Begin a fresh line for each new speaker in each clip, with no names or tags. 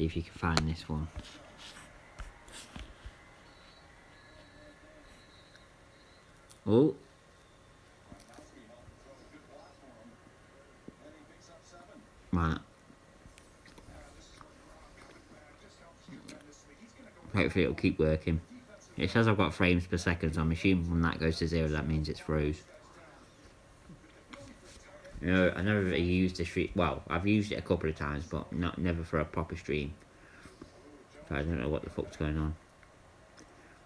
See if you can find this one. Oh. Right. Hopefully it'll keep working. It says I've got frames per second, so I'm assuming when that goes to 0, that means it's froze. You know, I never used the stream. Well, I've used it a couple of times, but never for a proper stream. So I don't know what the fuck's going on.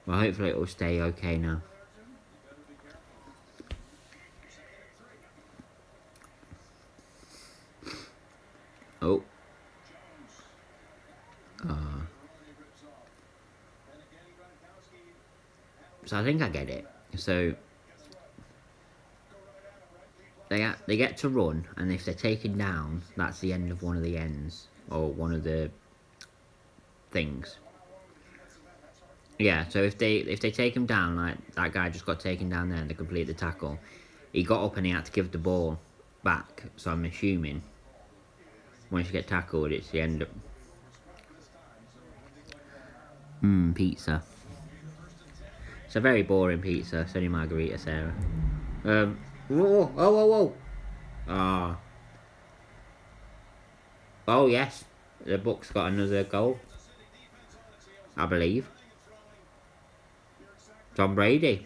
Well, hopefully it will stay okay now. Oh. So I think I get it. So they get to run, and if they're taken down, that's the end of one of the ends, or one of the things. Yeah, so if they take him down, like that guy just got taken down there and they complete the tackle, he got up and he had to give the ball back, so I'm assuming once you get tackled, it's the end of... Pizza. It's a very boring pizza. It's only margarita, Sarah. Whoa. Ah. Oh, yes. The Bucks got another goal, I believe. Tom Brady.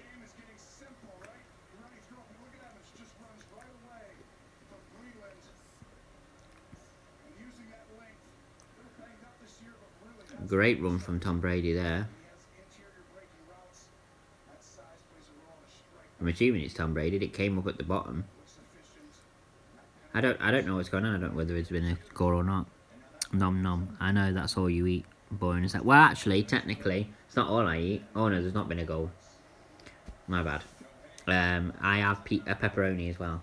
Great run from Tom Brady there. I'm assuming it's Tom Brady. It came up at the bottom. I don't know what's going on. I don't know whether it's been a goal or not. Nom nom. I know that's all you eat. Boring as that. Well, actually, technically, it's not all I eat. Oh no, there's not been a goal. My bad. I have a pepperoni as well.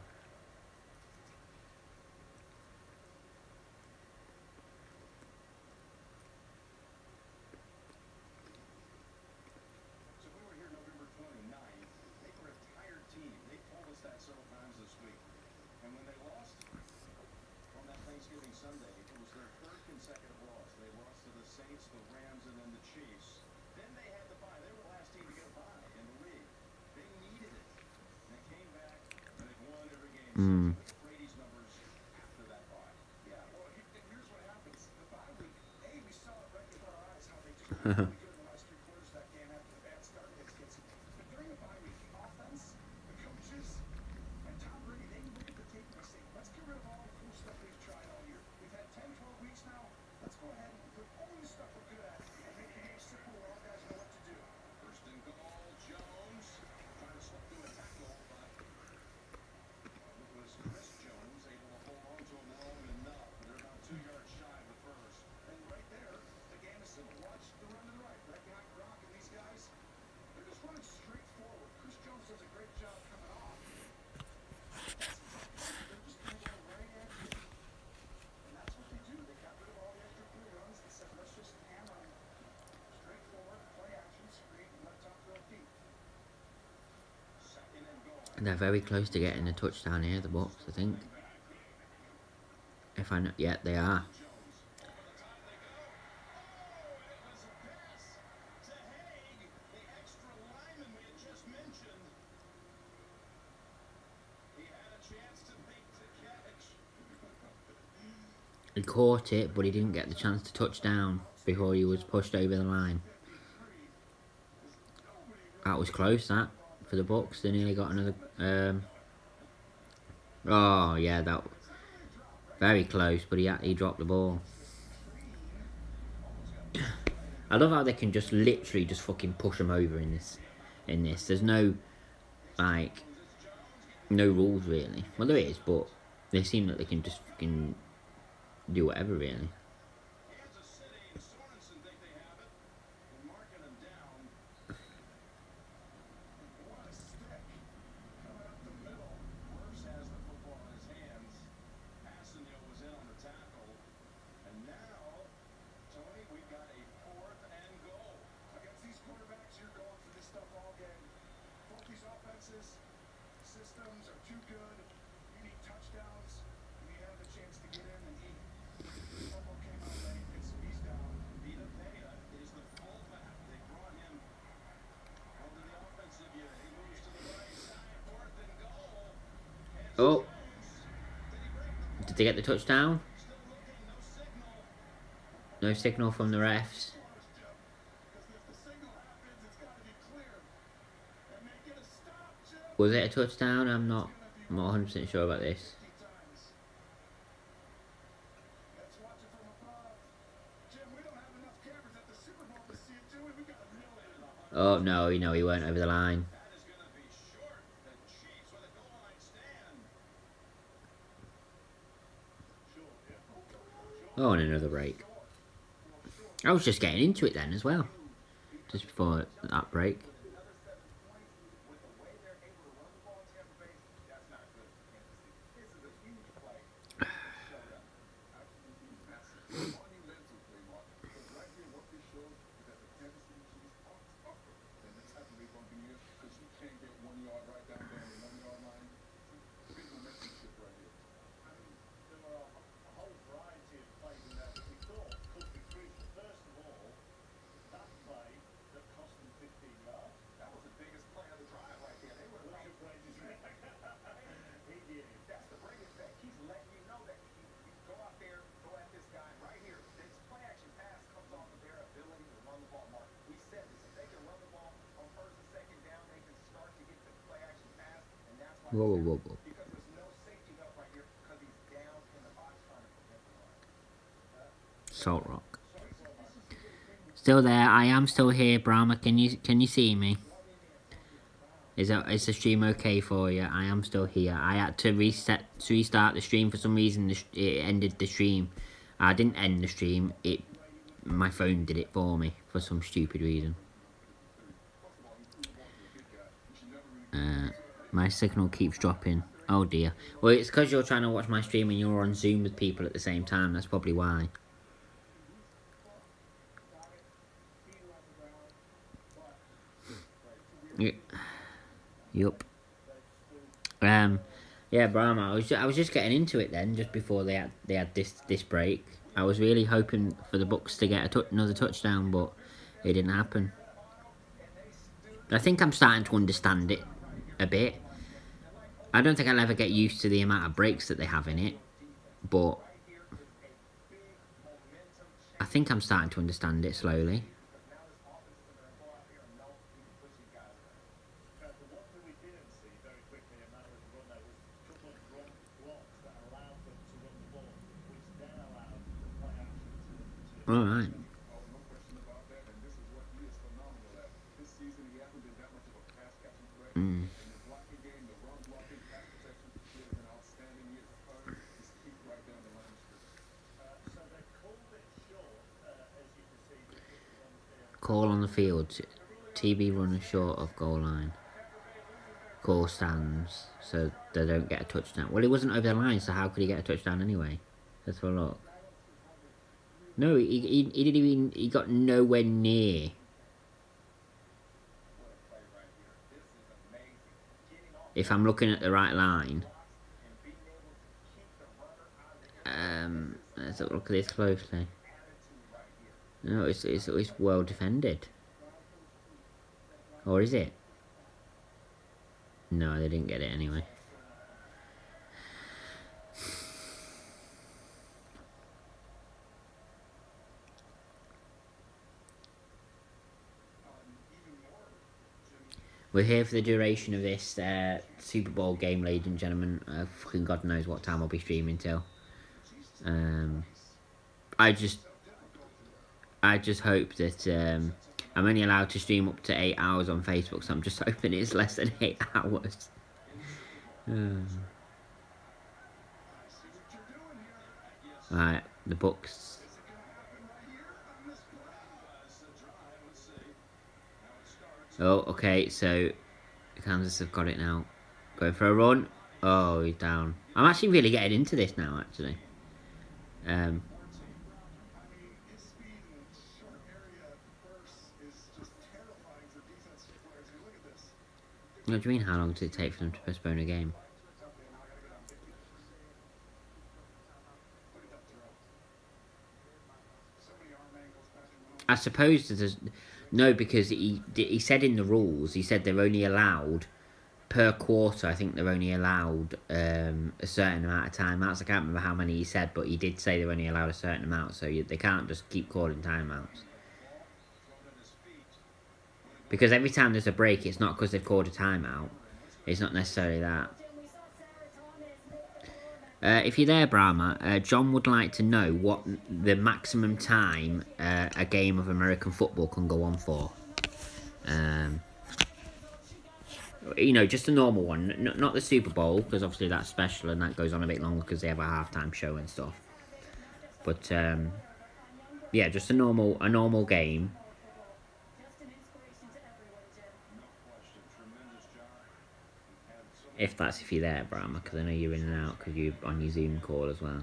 They're very close to getting a touchdown here, the Bucks, I think. If I know, yeah, they are. He caught it, but he didn't get the chance to touch down before he was pushed over the line. That was close, that, for the Bucks. They nearly got another... Oh, yeah, that... Very close, but he dropped the ball. I love how they can just literally just fucking push them over in this. There's no, like... No rules, really. Well, there is, but they seem that they can just fucking... do whatever, really. Oh, did they get the touchdown? No signal from the refs. Was it a touchdown? I'm not 100% sure about this. Oh, no, he went over the line. Oh, and another break. I was just getting into it then as well. Just before that break. Whoa, whoa, whoa, whoa. Salt Rock. Still there. I am still here, Brahma. Can you see me? Is the stream okay for you? I am still here. I had to restart the stream for some reason. It ended the stream. I didn't end the stream. My phone did it for me for some stupid reason. My signal keeps dropping. Oh dear. Well, it's because you're trying to watch my stream and you're on Zoom with people at the same time. That's probably why. Yup. Yeah, Brahma. I was just getting into it then, just before they had this break. I was really hoping for the Bucks to get another touchdown, but it didn't happen. I think I'm starting to understand it a bit. I don't think I'll ever get used to the amount of breaks that they have in it, but I think I'm starting to understand it slowly. Alright. Call on the field. TB runner short of goal line. Call stands, so they don't get a touchdown. Well, he wasn't over the line, so how could he get a touchdown anyway? Let's have a look. No, he didn't even. He got nowhere near. If I'm looking at the right line. Let's look at this closely. No, it's well defended. Or is it? No, they didn't get it anyway. We're here for the duration of this Super Bowl game, ladies and gentlemen. Fucking God knows what time I'll be streaming till. I just hope that I'm only allowed to stream up to 8 hours on Facebook, so I'm just hoping it's less than 8 hours. Right, the Bucks. Oh, okay, so Kansas have got it now. Going for a run. Oh, he's down. I'm actually really getting into this now, actually. What do you mean, how long does it take for them to postpone a game? I suppose there's... No, because he said in the rules, he said they're only allowed per quarter, I think they're only allowed a certain amount of timeouts. I can't remember how many he said, but he did say they're only allowed a certain amount, so they can't just keep calling timeouts. Because every time there's a break, it's not because they've called a timeout. It's not necessarily that. If you're there, Brahma, John would like to know what the maximum time a game of American football can go on for. Just a normal one, not the Super Bowl, because obviously that's special and that goes on a bit longer because they have a halftime show and stuff. But yeah, just a normal game. If you're there, Brahma, because I know you're in and out because you're on your Zoom call as well.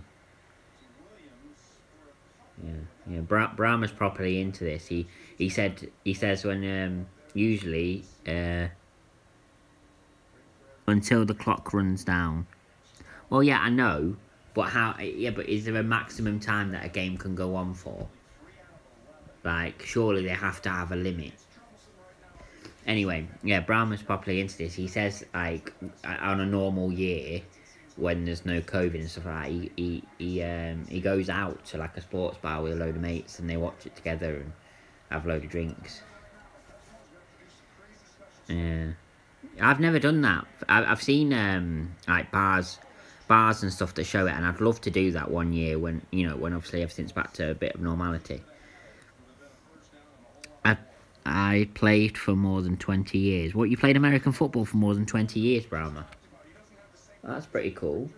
Yeah. Brahma's properly into this. He says when usually until the clock runs down. Well, yeah, I know, but how? Yeah, but is there a maximum time that a game can go on for? Like, surely they have to have a limit. Anyway, yeah, Brahma's properly into this. He says, like, on a normal year, when there's no COVID and stuff like that, he goes out to, like, a sports bar with a load of mates and they watch it together and have a load of drinks. Yeah. I've never done that. I've seen, like, bars and stuff that show it, and I'd love to do that one year when obviously everything's back to a bit of normality. I played for more than 20 years. What, you played American football for more than 20 years, Brahma? That's pretty cool.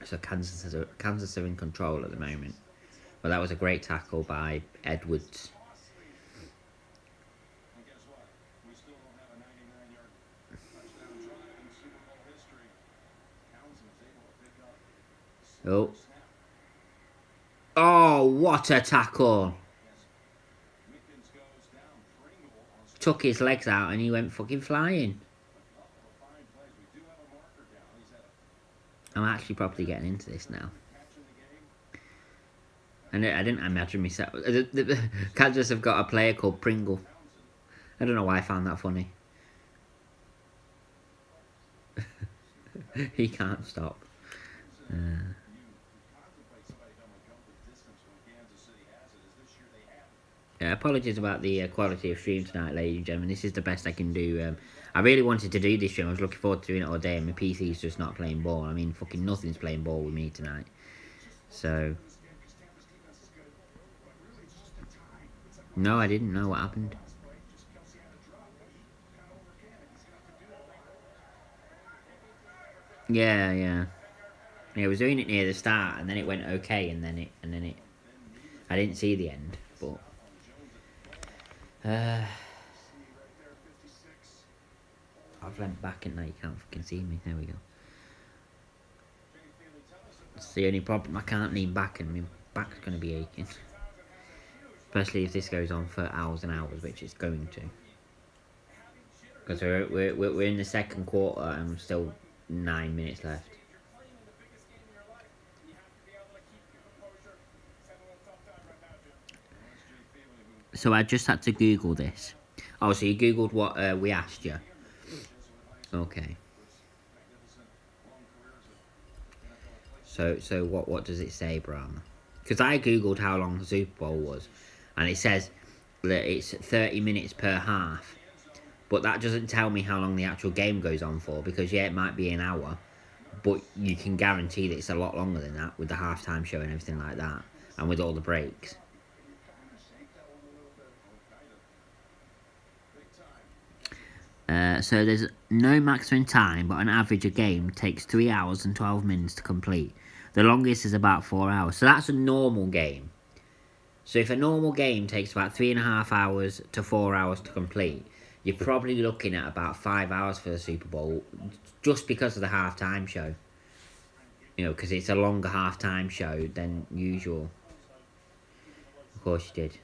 So Kansas are in control at the moment. Well, that was a great tackle by Edwards. Oh, what a tackle! Took his legs out and he went fucking flying. I'm actually properly getting into this now. And I didn't imagine myself. Kansas have got a player called Pringle. I don't know why I found that funny. He can't stop. Yeah, apologies about the quality of stream tonight, ladies and gentlemen. This is the best I can do. I really wanted to do this stream. I was looking forward to doing it all day, and my PC's just not playing ball. I mean, fucking nothing's playing ball with me tonight. So... No, I didn't know what happened. Yeah, I was doing it near the start, and then it went okay, and then it. I didn't see the end, but. I've leant back and now you can't fucking see me. There we go. It's the only problem. I can't lean back and my back's going to be aching. Especially if this goes on for hours and hours, which it's going to. Because we're in the second quarter and still 9 minutes left. So I just had to Google this. Oh, so you Googled what we asked you? Okay. So what does it say, Brahma? Because I Googled how long the Super Bowl was, and it says that it's 30 minutes per half. But that doesn't tell me how long the actual game goes on for, because yeah, it might be an hour, but you can guarantee that it's a lot longer than that with the halftime show and everything like that, and with all the breaks. So there's no maximum time, but on average a game takes 3 hours and 12 minutes to complete. The longest is about 4 hours. So that's a normal game. So if a normal game takes about 3.5 hours to 4 hours to complete, you're probably looking at about 5 hours for the Super Bowl, just because of the halftime show. You know, because it's a longer halftime show than usual. Of course you did.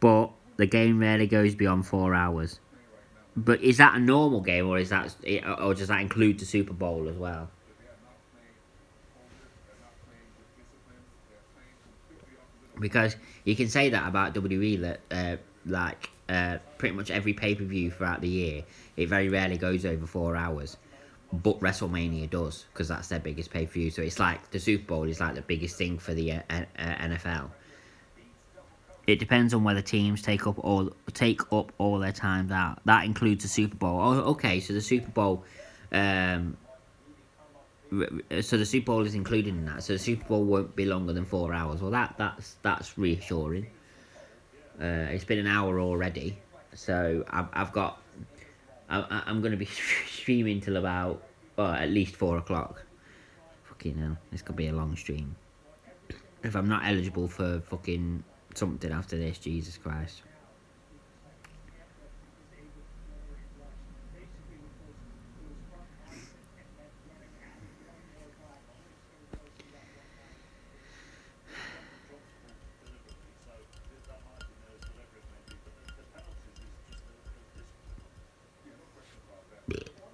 But the game rarely goes beyond 4 hours. But is that a normal game, or does that include the Super Bowl as well? Because you can say that about WWE, that like pretty much every pay-per-view throughout the year, it very rarely goes over 4 hours. But WrestleMania does, because that's their biggest pay-per-view. So it's like the Super Bowl is like the biggest thing for the NFL. It depends on whether teams take up all their times out. That includes the Super Bowl. Oh, okay, so the Super Bowl, so the Super Bowl is included in that. So the Super Bowl won't be longer than 4 hours. Well, that's reassuring. It's been an hour already, so I've got. I'm going to be streaming till about at least 4 o'clock. Fucking hell, this could be a long stream. If I'm not eligible for fucking something after this, Jesus Christ.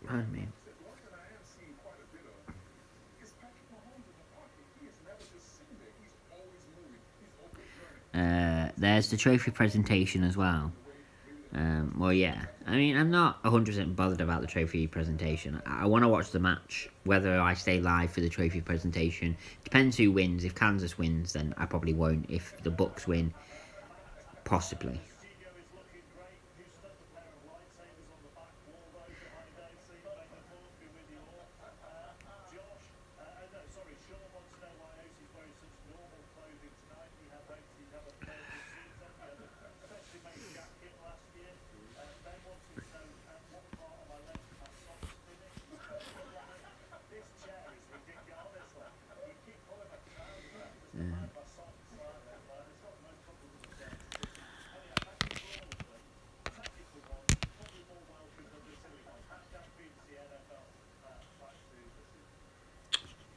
Pardon me. There's the trophy presentation as well. Well, yeah. I mean, I'm not 100% bothered about the trophy presentation. I want to watch the match. Whether I stay live for the trophy presentation depends who wins. If Kansas wins, then I probably won't. If the Bucks win, possibly.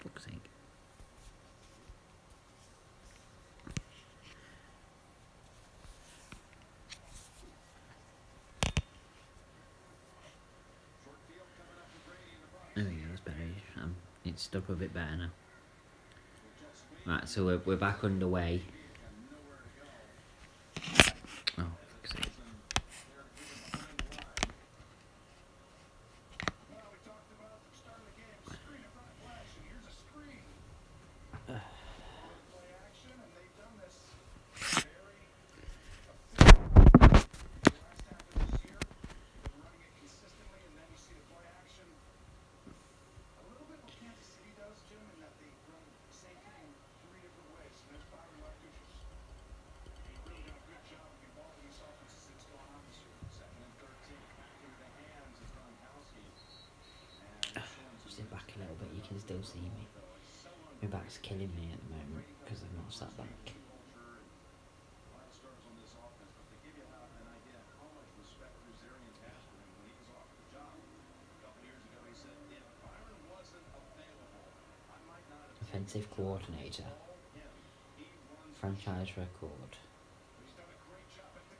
Fuck's sake. There we go, that's better. It's stuck a bit better now. Right, so we're back underway. Oh, fuck's sake. Sit back a little bit, you can still see me. My back's killing me at the moment because I've not sat back. Offensive coordinator. Franchise record.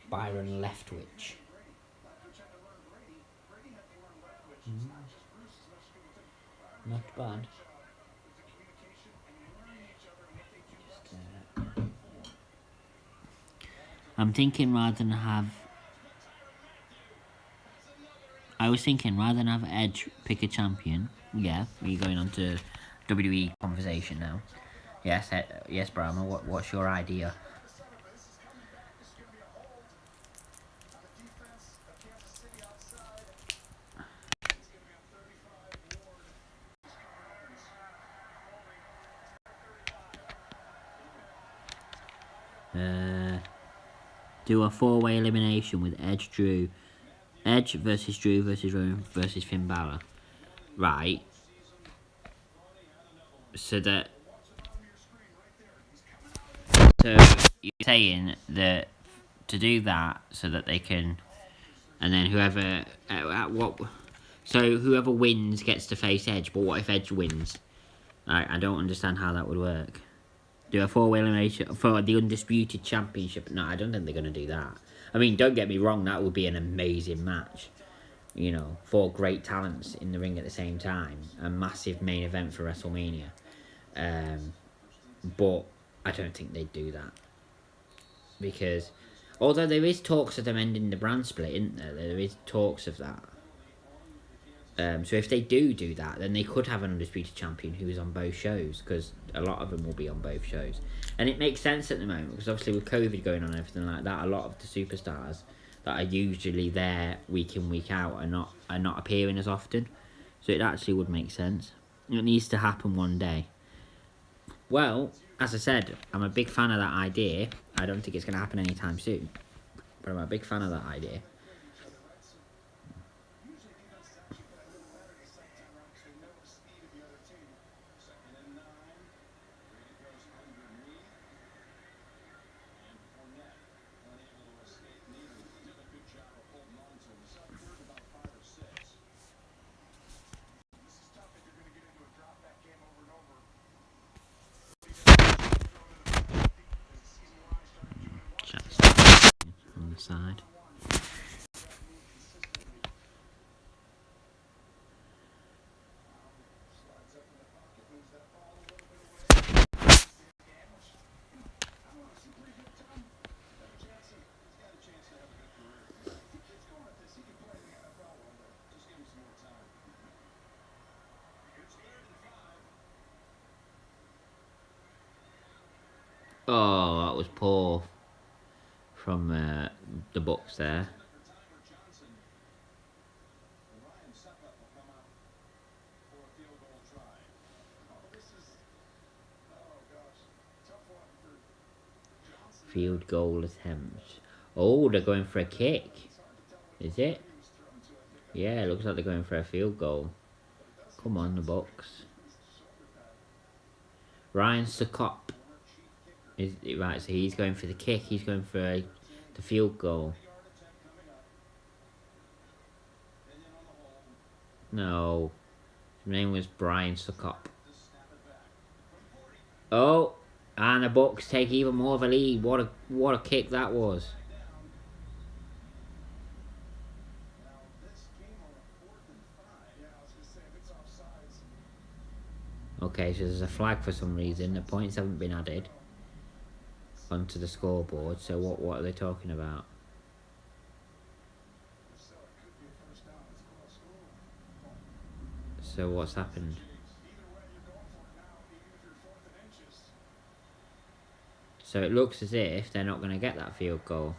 Byron Leftwich. Not bad. I'm thinking rather than have. I was thinking rather than have Edge pick a champion. Yeah, are you going on to WWE conversation now? Yes, yes, Brahma. What's your idea? Do a 4-way elimination with Edge versus Drew versus Roman versus Finn Balor. Right. So you're saying that to do that so that they can, and then whoever whoever wins gets to face Edge. But what if Edge wins? I don't understand how that would work. Do a 4-way elimination for the Undisputed Championship. No, I don't think they're going to do that. I mean, don't get me wrong, that would be an amazing match. You know, 4 great talents in the ring at the same time. A massive main event for WrestleMania. But I don't think they'd do that. Because Although there is talks of them ending the brand split, isn't there? There is talks of that. So if they do that, then they could have an undisputed champion who is on both shows, because a lot of them will be on both shows, and it makes sense at the moment because obviously with COVID going on and everything like that, a lot of the superstars that are usually there week in week out are not appearing as often. So it actually would make sense. It needs to happen one day. Well, as I said, I'm a big fan of that idea. I don't think it's going to happen anytime soon, but I'm a big fan of that idea. Just on the side. Oh, that was poor from the Bucks there. Field goal attempts. Oh, they're going for a kick. Is it? Yeah, it looks like they're going for a field goal. Come on, the Bucks. Ryan Sukop is right, so he's going for the kick. He's going for the field goal. No, his name was Brian Sukop. Oh, and the Bucks take even more of a lead. What a kick that was. Okay, so there's a flag for some reason. The points haven't been added onto the scoreboard. So what are they talking about? So what's happened? So it looks as if they're not going to get that field goal.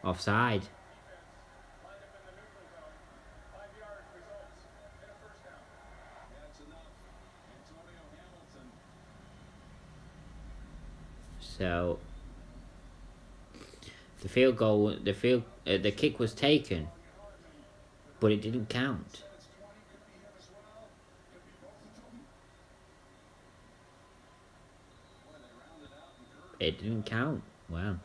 Offside. So the kick was taken, but it didn't count. It didn't count. Wow.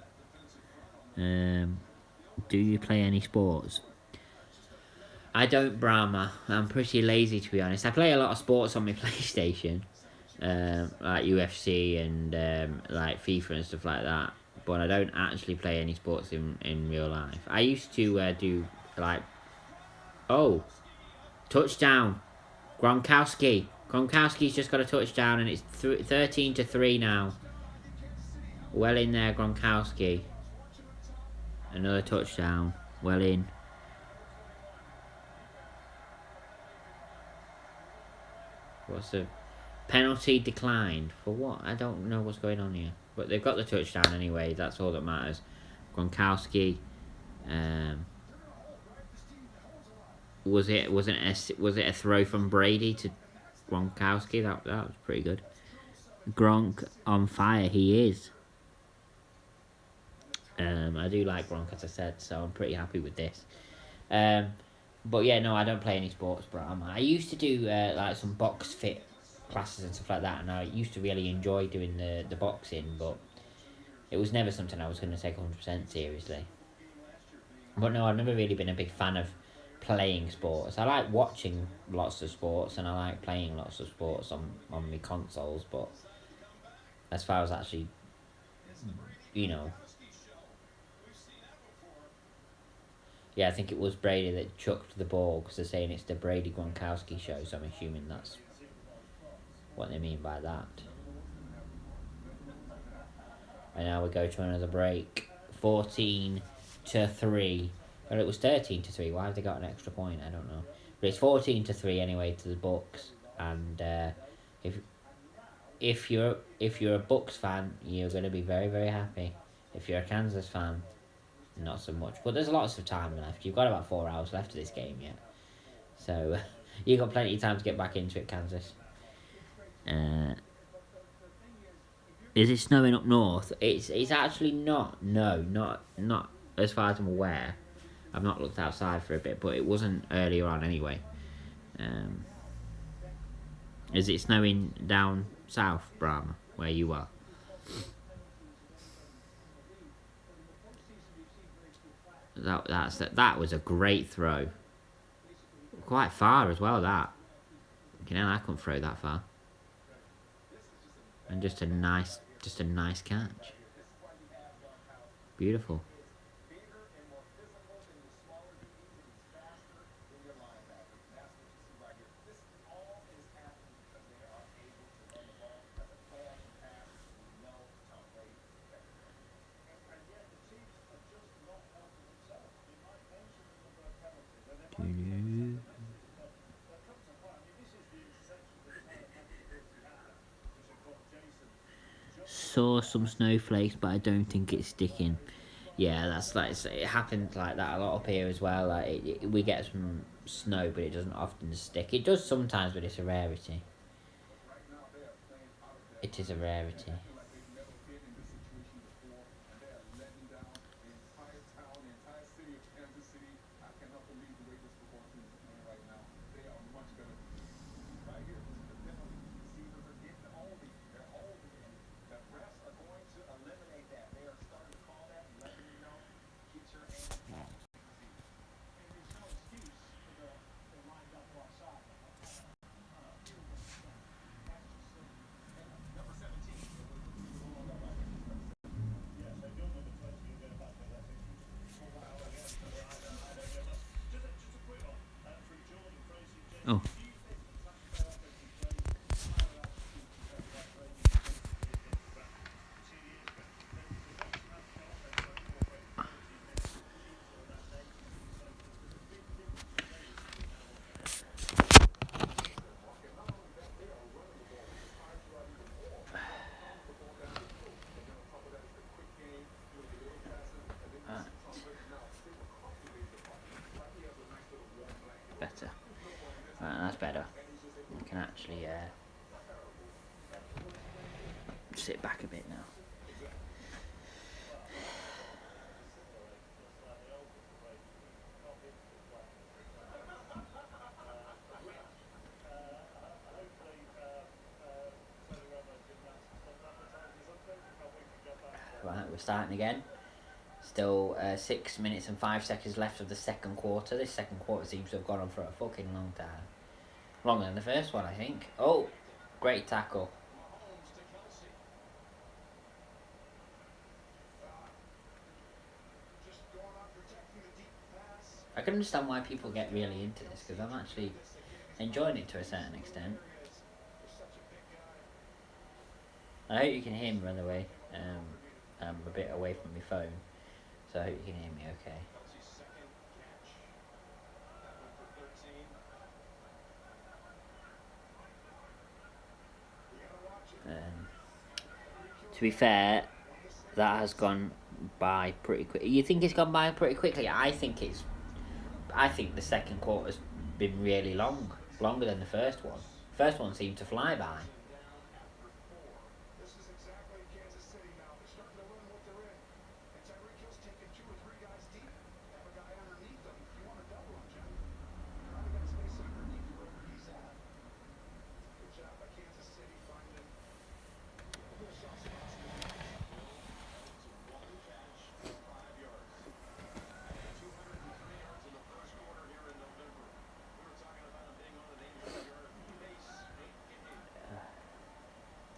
Do you play any sports? I don't, Brahma. I'm pretty lazy, to be honest. I play a lot of sports on my PlayStation, like UFC and like FIFA and stuff like that. But I don't actually play any sports in real life. I used to do like, oh, touchdown, Gronkowski. Gronkowski's just got a touchdown, and it's 13-3 now. Well in there, Gronkowski. Another touchdown. Well in. What's the penalty declined for what? I don't know what's going on here. But they've got the touchdown anyway. That's all that matters. Gronkowski. Was it a throw from Brady to Gronkowski? That was pretty good. Gronk on fire. He is. I do like Gronk, as I said, so I'm pretty happy with this. But yeah, no, I don't play any sports, bro. I used to do like some box fit classes and stuff like that, and I used to really enjoy doing the boxing, but it was never something I was going to take 100% seriously. But no, I've never really been a big fan of playing sports. I like watching lots of sports, and I like playing lots of sports on my consoles, but as far as actually, you know... Yeah, I think it was Brady that chucked the ball, because they're saying it's the Brady Gronkowski show, so I'm assuming that's what they mean by that. And now we go to another break 14-3. Well, it was 13-3. Why have they got an extra point? I don't know. But it's 14-3 anyway to the Bucks. And if you're a Bucks fan, you're going to be very, very happy. If you're a Kansas fan, not so much. But there's lots of time left. You've got about 4 hours left of this game yet. So you've got plenty of time to get back into it, Kansas. Is it snowing up north? It's actually not. No, not as far as I'm aware. I've not looked outside for a bit, but it wasn't earlier on anyway. Is it snowing down south, Brahma, where you are? That was a great throw. Quite far as well. That. You know, I couldn't throw that far. And just a nice catch. Beautiful. Saw some snowflakes, but I don't think it's sticking. Yeah, that's like it happens like that a lot up here as well. Like we get some snow, but it doesn't often stick. It does sometimes, but it's a rarity. It is a rarity. Oh. Better. Right, that's better. I can actually sit back a bit now. Right, we're starting again. Still 6 minutes and 5 seconds left of the second quarter. This second quarter seems to have gone on for a fucking long time. Longer than the first one, I think. Oh, great tackle. I can understand why people get really into this, because I'm actually enjoying it to a certain extent. I hope you can hear me, by the way. I'm a bit away from my phone, so I hope you can hear me okay. To be fair, that has gone by pretty quick. You think it's gone by pretty quickly? I think the second quarter's been really long, longer than the first one. First one seemed to fly by.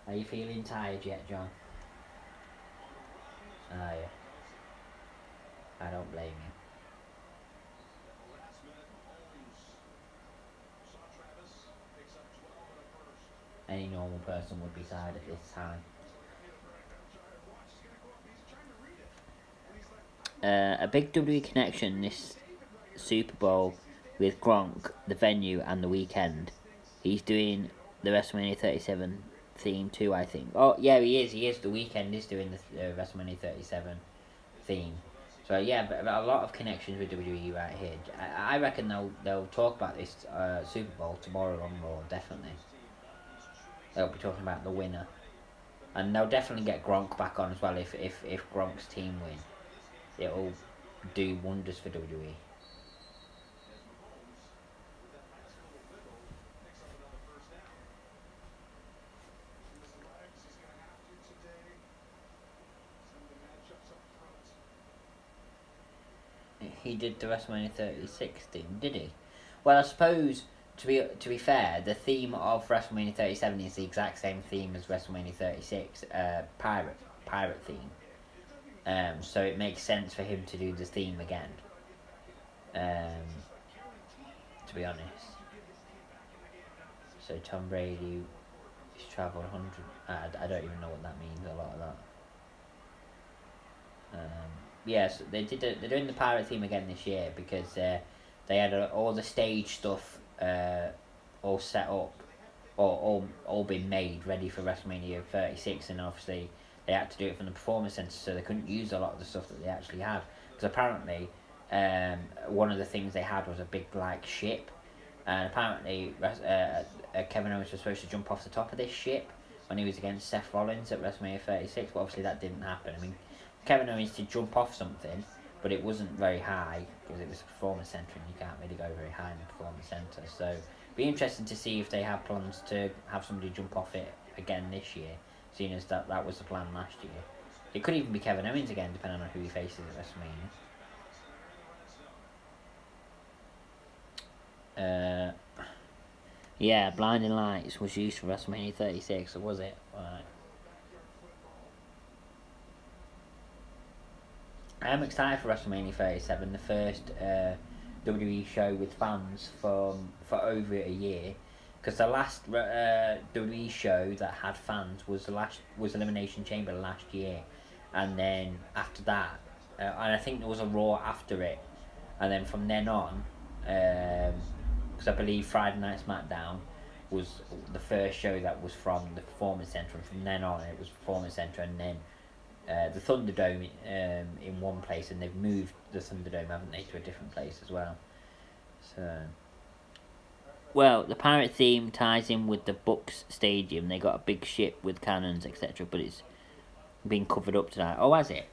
Are you feeling tired yet, John? Oh, yeah. I don't blame you. Any normal person would be tired at this time. a big WWE connection this Super Bowl with Gronk, the venue, and the weekend. He's doing the WrestleMania 37 theme too, I think. Oh, yeah, he is. He is. The weekend is doing the WrestleMania 37 theme. So yeah, but a lot of connections with WWE right here. I reckon they'll talk about this Super Bowl tomorrow on Raw. Definitely, they'll be talking about the winner, and they'll definitely get Gronk back on as well. If Gronk's team win, it'll do wonders for WWE. He did the WrestleMania 36 theme, did he? Well, I suppose to be fair, the theme of WrestleMania 37 is the exact same theme as WrestleMania 36, pirate theme. So it makes sense for him to do the theme again. To be honest. So Tom Brady is travelled 100. I don't even know what that means. A lot of that. Yes, they're doing the pirate theme again this year because they had all the stage stuff all set up, or all been made ready for WrestleMania 36, and obviously they had to do it from the Performance Center, so they couldn't use a lot of the stuff that they actually had. Because apparently, one of the things they had was a big ship, and apparently Kevin Owens was supposed to jump off the top of this ship when he was against Seth Rollins at WrestleMania 36, but obviously that didn't happen. I mean, Kevin Owens did jump off something, but it wasn't very high because it was a Performance Center and you can't really go very high in the Performance Center. So it'd be interesting to see if they have plans to have somebody jump off it again this year, seeing as that was the plan last year. It could even be Kevin Owens again, depending on who he faces at WrestleMania. Yeah, Blinding Lights was used for WrestleMania 36, or was it? Right. I am excited for WrestleMania 37, the first WWE show with fans for over a year, because the last WWE show that had fans was Elimination Chamber last year, and then after that, and I think there was a Raw after it, and then from then on, because I believe Friday Night SmackDown was the first show that was from the Performance Center, and from then on it was Performance Center, and then the Thunderdome in one place, and they've moved the Thunderdome, haven't they, to a different place as well. So, well, the pirate theme ties in with the Bucks Stadium. They got a big ship with cannons, etc., but it's been covered up tonight. Oh, has it?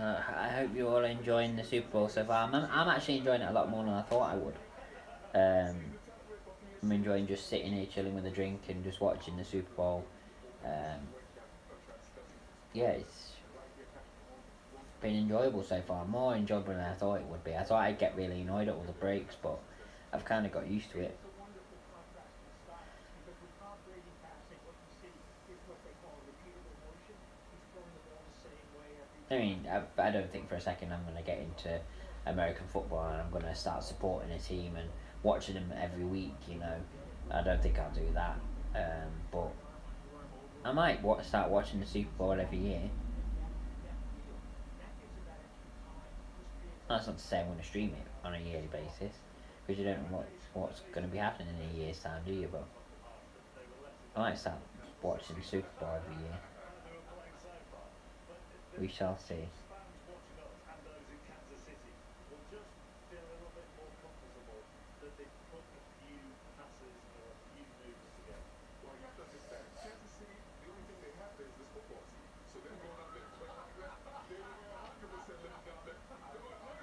I hope you're all enjoying the Super Bowl so far. I'm actually enjoying it a lot more than I thought I would. I'm enjoying just sitting here chilling with a drink and just watching the Super Bowl. Yeah, it's been enjoyable so far. More enjoyable than I thought it would be. I thought I'd get really annoyed at all the breaks, but I've kind of got used to it. I mean, I don't think for a second I'm going to get into American football and I'm going to start supporting a team and watching them every week, I don't think I'll do that. But I might start watching the Super Bowl every year. That's not to say I'm going to stream it on a yearly basis, because you don't know what's going to be happening in a year's time, do you? But I might start watching the Super Bowl every year. We shall see.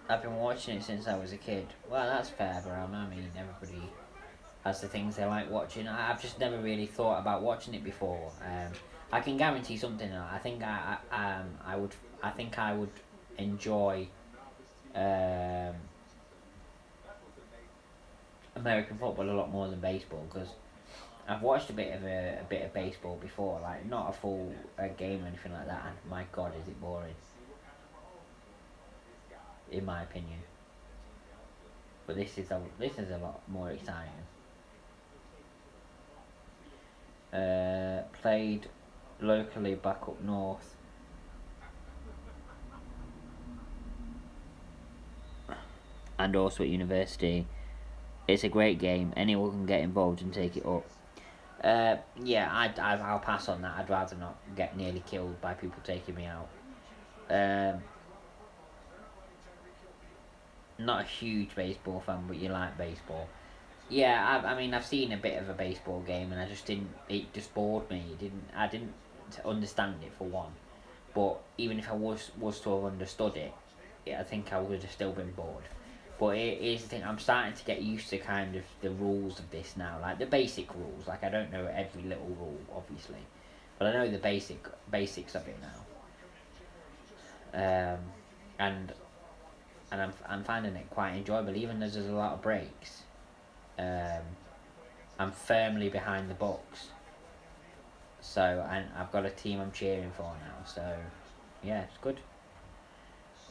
I've been watching it since I was a kid. Well, that's fair, Bram. I mean, everybody has the things they like watching. I've just never really thought about watching it before. I can guarantee something. I think I would enjoy um, American football a lot more than baseball because I've watched a bit of baseball before, like not a full game or anything like that. And my God, is it boring? In my opinion, but this is a lot more exciting. Played locally back up north, and also at university. It's a great game. Anyone can get involved and take it up. Yeah, I'll pass on that. I'd rather not get nearly killed by people taking me out. Um, Not a huge baseball fan, but you like baseball. Yeah, I mean, I've seen a bit of a baseball game, and I just didn't. It just bored me. I didn't understand it for one. But even if I was to have understood it, I think I would have still been bored. But it is the thing. I'm starting to get used to kind of the rules of this now, like the basic rules. Like I don't know every little rule, obviously, but I know the basics of it now. And I'm finding it quite enjoyable, even as there's a lot of breaks. Um, I'm firmly behind the Bucks, so and I've got a team I'm cheering for now. So yeah, it's good.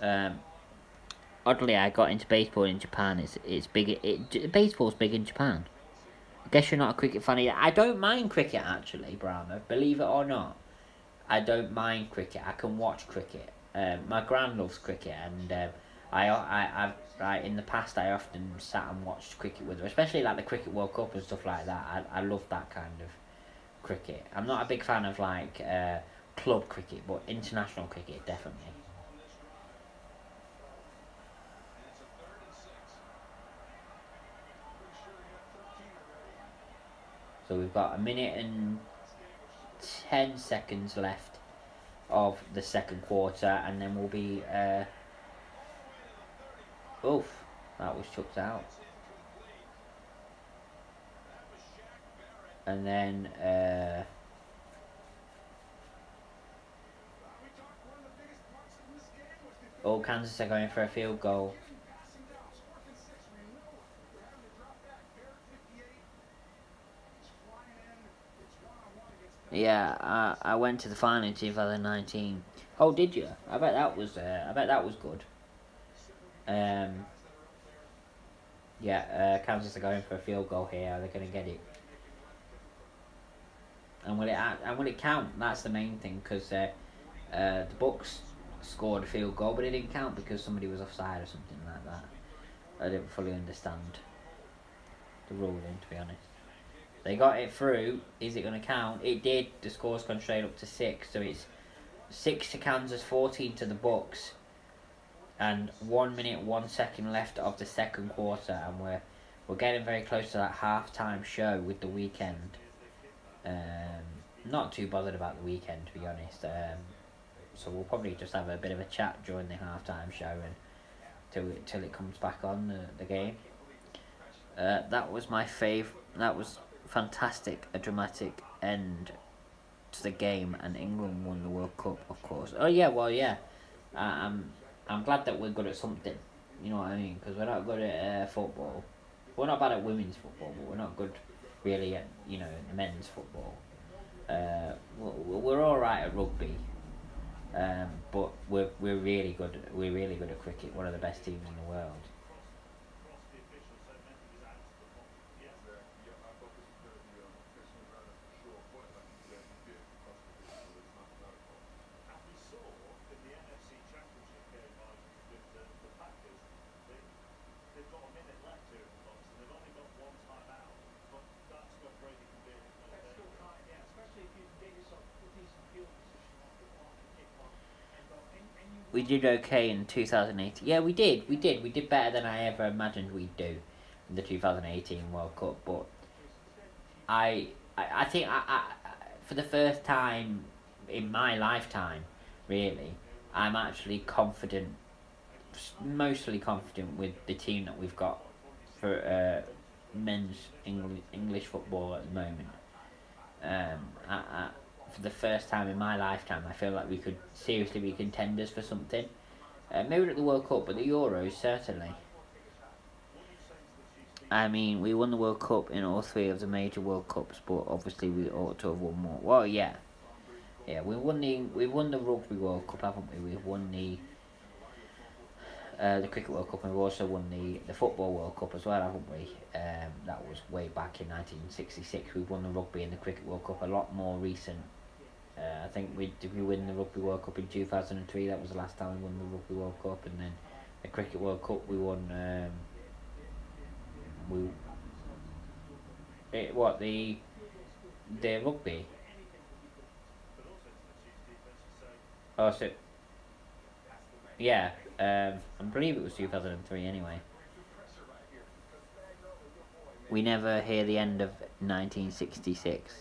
Um, Oddly, I got into baseball in Japan. It's big. Baseball's big in Japan. I guess you're not a cricket fan either. I don't mind cricket actually, Brahma. Believe it or not, I don't mind cricket. I can watch cricket. My gran loves cricket, and I've right in the past I often sat and watched cricket with her, especially like the Cricket World Cup and stuff like that. I love that kind of cricket. I'm not a big fan of like club cricket, but international cricket definitely. So we've got a minute and 10 seconds left of the second quarter, and then we'll be. Oof, that was chucked out. And then. Oh, Kansas are going for a field goal. Yeah, I went to the final in 2019. Oh, did you? I bet that was good. Um, yeah, Kansas are going for a field goal here. Are they going to get it? And will it count? That's the main thing because the Bucks scored a field goal, but it didn't count because somebody was offside or something like that. I didn't fully understand the ruling, to be honest. They got it through. Is it going to count? It did. The score's gone straight up to 6, so it's 6 to Kansas, 14 to the Bucks, and 1 minute 1 second left of the second quarter, and we're getting very close to that halftime show with the weekend. Not too bothered about the weekend, to be honest. So we'll probably just have a bit of a chat during the halftime show and till it comes back on the game. That was my That was fantastic. A dramatic end to the game, and England won the World Cup, of course. Oh yeah, well yeah. I'm glad that we're good at something. You know what I mean? Because we're not good at football. We're not bad at women's football, but we're not good really at men's football. We're all right at rugby, but we're really good. We're really good at cricket. One of the best teams in the world. We did okay in 2018. Yeah, we did. We did. We did better than I ever imagined we'd do in the 2018 World Cup. But I think for the first time in my lifetime, really, I'm actually confident mostly confident with the team that we've got for men's English football at the moment. For the first time in my lifetime, I feel like we could seriously be contenders for something. Maybe not the World Cup, but the Euros certainly. I mean, we won the World Cup in all three of the major World Cups, but obviously we ought to have won more. Well, yeah, we won the Rugby World Cup, haven't we? We've won the Cricket World Cup, and we've also won the Football World Cup as well, haven't we? That was way back in 1966. We've won the Rugby and the Cricket World Cup, a lot more recent. I think we win the Rugby World Cup in 2003. That was the last time we won the Rugby World Cup, and then the Cricket World Cup we won. The rugby. Oh, so yeah. I believe it was 2003 anyway. We never hear the end of 1966.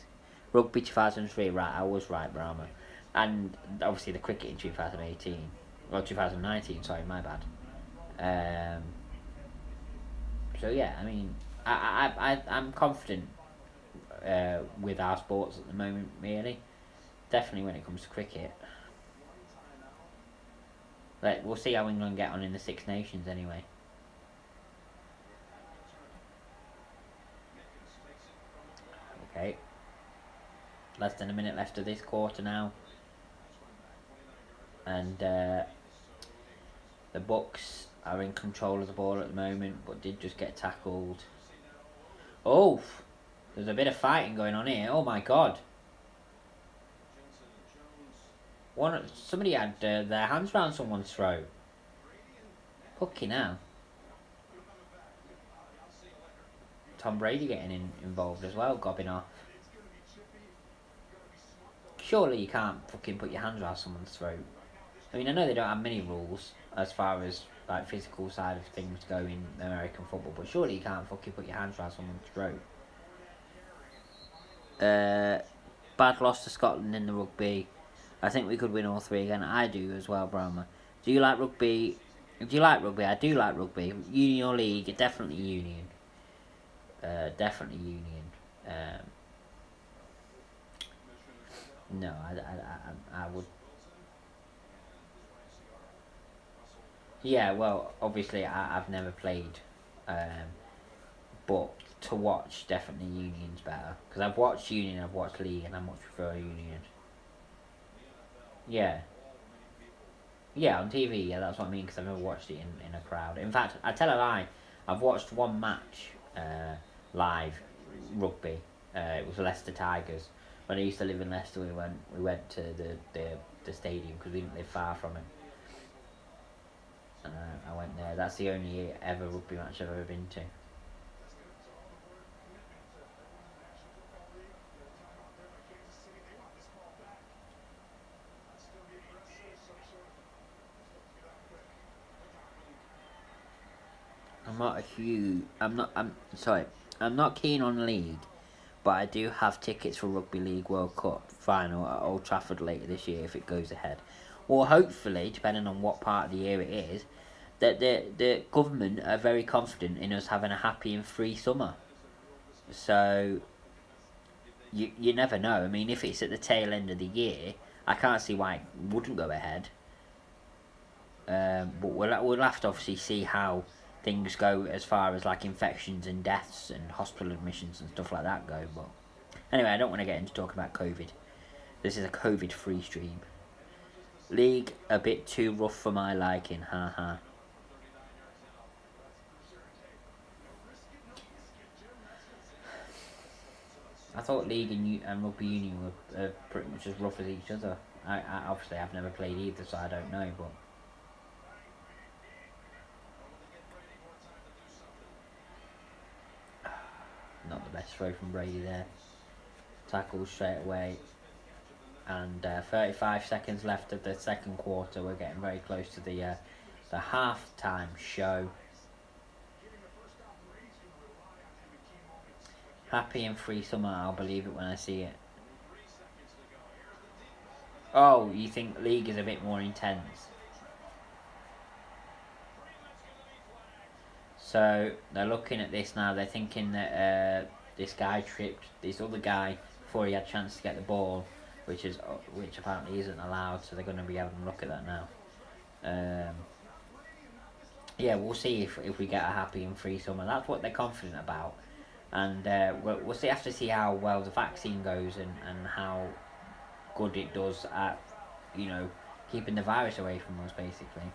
Rugby 2003, right, I was right, Brahma. And obviously the cricket in 2018. Or 2019, sorry, my bad. So yeah, I mean, I'm confident with our sports at the moment, really. Definitely when it comes to cricket. We'll see how England get on in the Six Nations anyway. Okay. Less than a minute left of this quarter now. And the Bucks are in control of the ball at the moment, but did just get tackled. Oh! There's a bit of fighting going on here. Oh my god. Somebody had their hands around someone's throat. Fucking hell. Tom Brady getting involved as well, gobbing off. Surely you can't fucking put your hands around someone's throat. I mean, I know they don't have many rules as far as like physical side of things go in American football, but surely you can't fucking put your hands around someone's throat. Bad loss to Scotland in the rugby. I think we could win all three again. I do as well, Brahma. Do you like rugby? I do like rugby. Union or league? Definitely union. Definitely union. No, I would. Yeah, well, obviously I've never played, but to watch, definitely union's better. Because I've watched union, I've watched league, and I much prefer union. Yeah. Yeah, on TV, yeah, that's what I mean, because I've never watched it in a crowd. In fact, I tell a lie, I've watched one match live, rugby. It was Leicester Tigers. When I used to live in Leicester, we went to the stadium because we didn't live far from it. And I went there. That's the only ever rugby match I've ever been to. I'm not keen on league, but I do have tickets for Rugby League World Cup final at Old Trafford later this year if it goes ahead. Or hopefully, depending on what part of the year it is, that the government are very confident in us having a happy and free summer. So you never know. I mean, if it's at the tail end of the year, I can't see why it wouldn't go ahead. But we'll have to obviously see how things go as far as like infections and deaths and hospital admissions and stuff like that go. But anyway, I don't want to get into talking about COVID. This is a COVID-free stream. League a bit too rough for my liking, haha. I thought league and rugby union were pretty much as rough as each other. I obviously I've never played either, so I don't know, but. Not the best throw from Brady there. Tackle straight away. And 35 seconds left of the second quarter. We're getting very close to the half-time show. Happy and free summer, I'll believe it when I see it. Oh, you think league is a bit more intense? So they're looking at this now. They're thinking that this guy tripped this other guy before he had a chance to get the ball, which apparently isn't allowed. So they're going to be having a look at that now. Yeah, we'll see if we get a happy and free summer. That's what they're confident about, and we'll have to see how well the vaccine goes and how good it does at keeping the virus away from us, basically.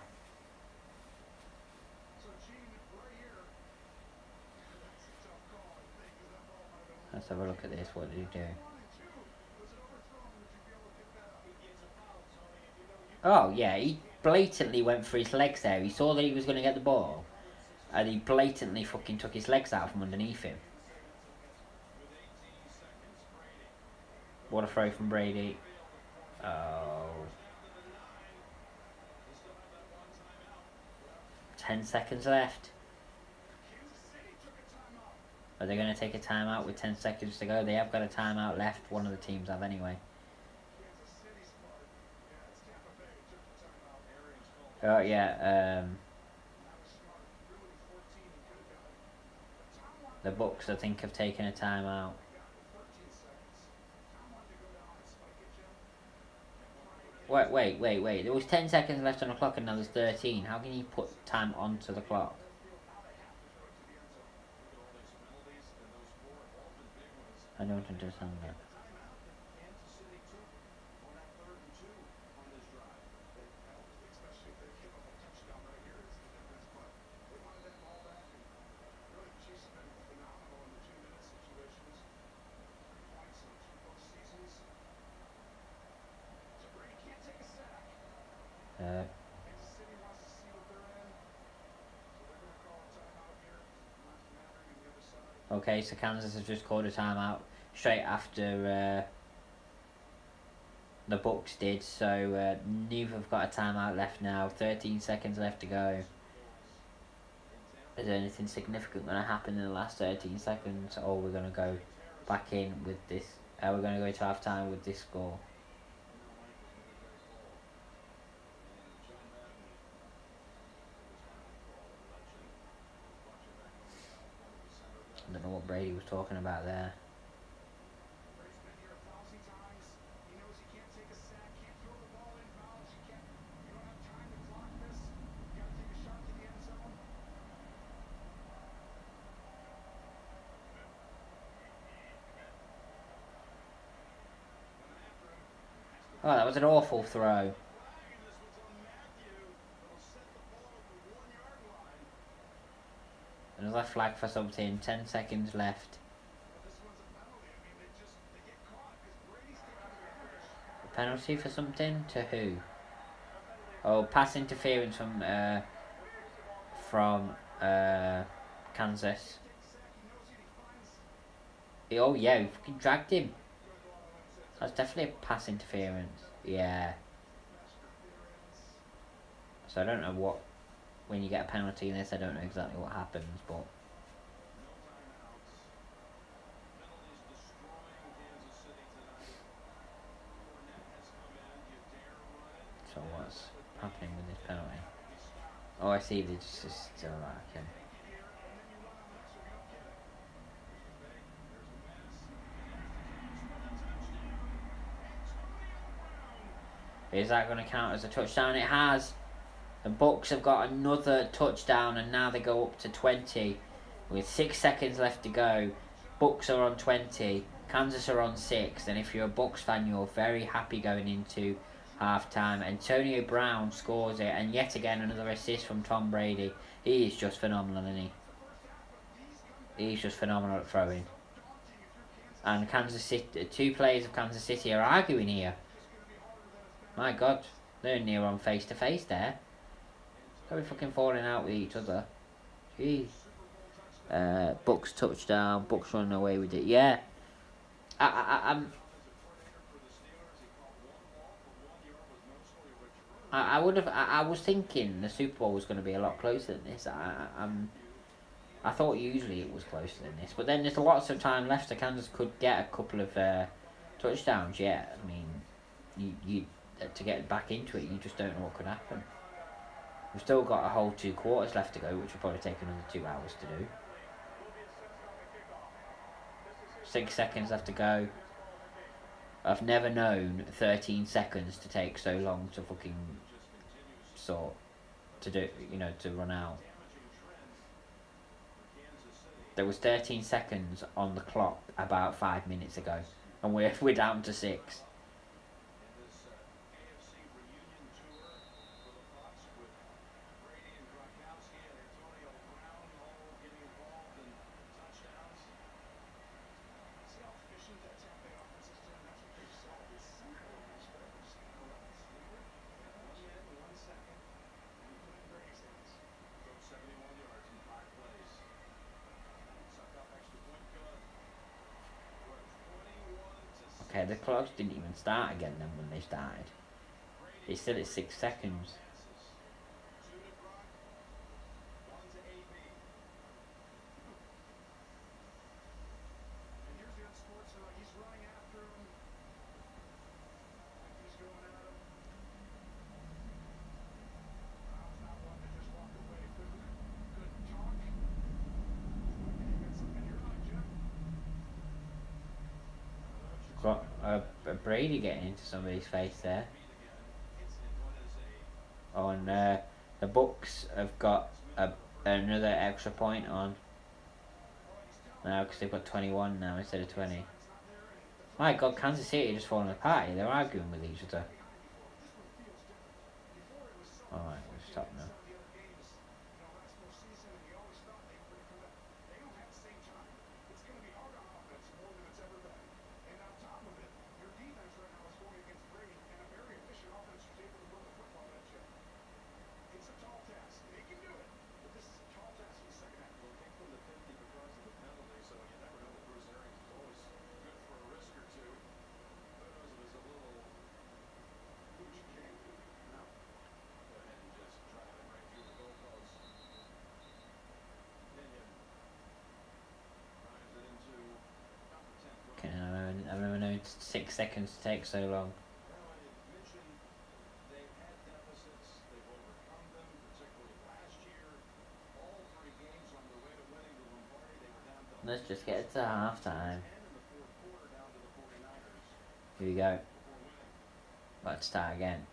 Let's have a look at this. What did he do? Oh, yeah, he blatantly went for his legs there. He saw that he was going to get the ball, and he blatantly fucking took his legs out from underneath him. What a throw from Brady. Oh. 10 seconds left. Are they going to take a timeout with 10 seconds to go? They have got a timeout left. One of the teams have anyway. Oh, yeah. The Bucks, I think, have taken a timeout. Wait. There was 10 seconds left on the clock and now there's 13. How can you put time onto the clock? I don't understand that. Okay, so Kansas has just called a timeout straight after the Bucks did. So neither have got a timeout left now. 13 seconds left to go. Is there anything significant going to happen in the last 13 seconds? Or we're going to go back in with this? We're going to go to half time with this score. I don't know what Brady was talking about there. Oh, that was an awful throw. Another flag for something. 10 seconds left. A penalty for something? To who? Oh, pass interference from Kansas. Oh yeah, we fucking dragged him. That's definitely a pass interference. Yeah. So I don't know what... When you get a penalty in this, I don't know exactly what happens, but... So what's happening with this penalty? Oh, I see, they just still like him. Is that going to count as a touchdown? It has. The Bucks have got another touchdown and now they go up to 20 with 6 seconds left to go. Bucks are on 20, Kansas are on 6, and if you're a Bucks fan, you're very happy going into half-time. Antonio Brown scores it, and yet again another assist from Tom Brady. He is just phenomenal, isn't he? He's just phenomenal at throwing. And Kansas City, 2 players of Kansas City are arguing here. My God, they're near on face-to-face there. They're fucking falling out with each other. Jeez. Bucks touchdown. Bucks running away with it. Yeah. I was thinking the Super Bowl was going to be a lot closer than this. I thought usually it was closer than this, but then there's lots of time left. So Kansas could get a couple of touchdowns. Yeah, I mean, you to get back into it, you just don't know what could happen. We've still got a whole 2 quarters left to go, which will probably take another 2 hours to do. 6 seconds left to go. I've never known 13 seconds to take so long to fucking sort to do, to run out. There was 13 seconds on the clock about 5 minutes ago, and we're down to 6. Okay, the clocks didn't even start again then when they started. It's still at 6 seconds. Got a Brady getting into somebody's face there. On the Bucks have got another extra point on now because they've got 21 now instead of 20. My God, Kansas City just falling apart. They're arguing with each other. Alright, we'll stop now. I've never known 6 seconds to take so long. Let's just get it to half time. Here we go. Let's start again.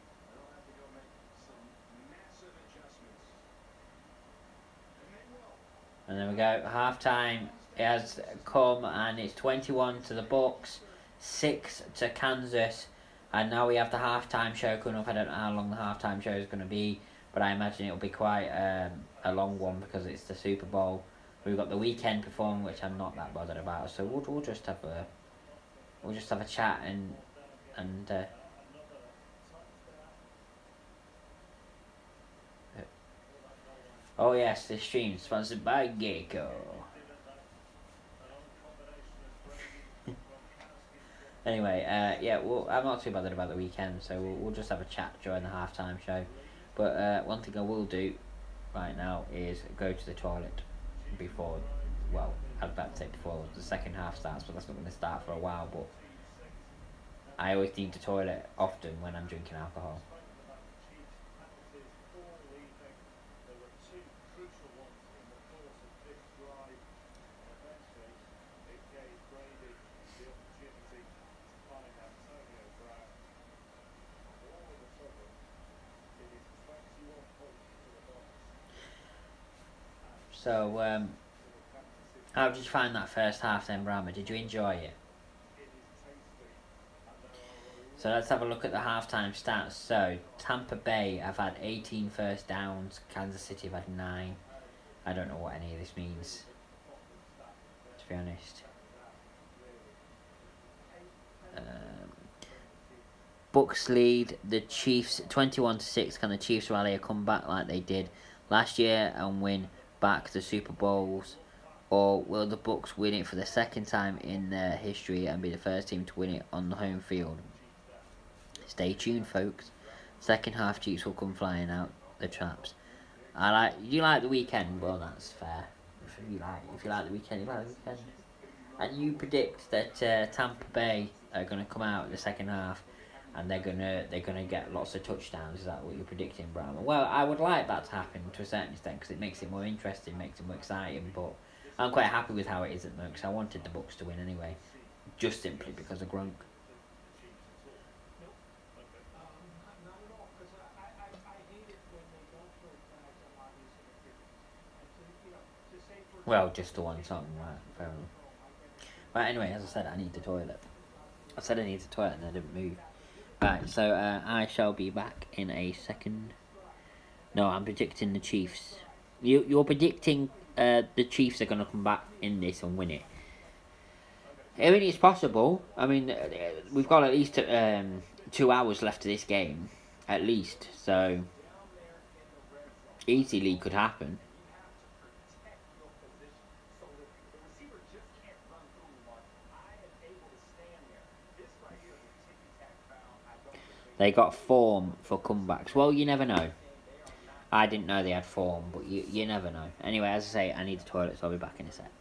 And there we go. Half time has come, and it's 21 to the Bucks, 6 to Kansas. And now we have the halftime show coming up. I don't know how long the halftime show is going to be, but I imagine it'll be quite a long one because it's the Super Bowl. We've got the Weeknd performing, which I'm not that bothered about. So we'll just have a chat and oh yes, this stream sponsored by Geico. Anyway, yeah, well, I'm not too bothered about the Weeknd, so we'll just have a chat during the halftime show. But one thing I will do right now is go to the toilet before, well, I was about to say before the second half starts, but that's not going to start for a while. But I always need the toilet often when I'm drinking alcohol. So, how did you find that first half then, Brahma? Did you enjoy it? So let's have a look at the halftime stats. So, Tampa Bay have had 18 first downs. Kansas City have had 9. I don't know what any of this means, to be honest. Bucks lead the Chiefs 21-6. Can the Chiefs rally a comeback like they did last year and win back the Super Bowls, or will the Bucks win it for the second time in their history and be the first team to win it on the home field? Stay tuned, folks. Second half, Chiefs will come flying out the traps. You like the Weeknd? Well, that's fair. If you like the Weeknd, you like the Weeknd. And you predict that Tampa Bay are going to come out in the second half and they're gonna get lots of touchdowns. Is that what you're predicting, Brahma? Well, I would like that to happen to a certain extent because it makes it more interesting, makes it more exciting. But I'm quite happy with how it is at the moment because I wanted the Bucks to win anyway, just simply because of Gronk. Well, just the one song, right? Fair enough. Right, anyway, as I said, I need the toilet. I said I need the toilet and I didn't move. Right, so I shall be back in a second. No, I'm predicting the Chiefs. You're predicting the Chiefs are going to come back in this and win it. I mean, it's possible. I mean, we've got at least 2 hours left of this game, at least. So, easily could happen. They got form for comebacks. Well, you never know. I didn't know they had form, but you never know. Anyway, as I say, I need the toilet, so I'll be back in a sec.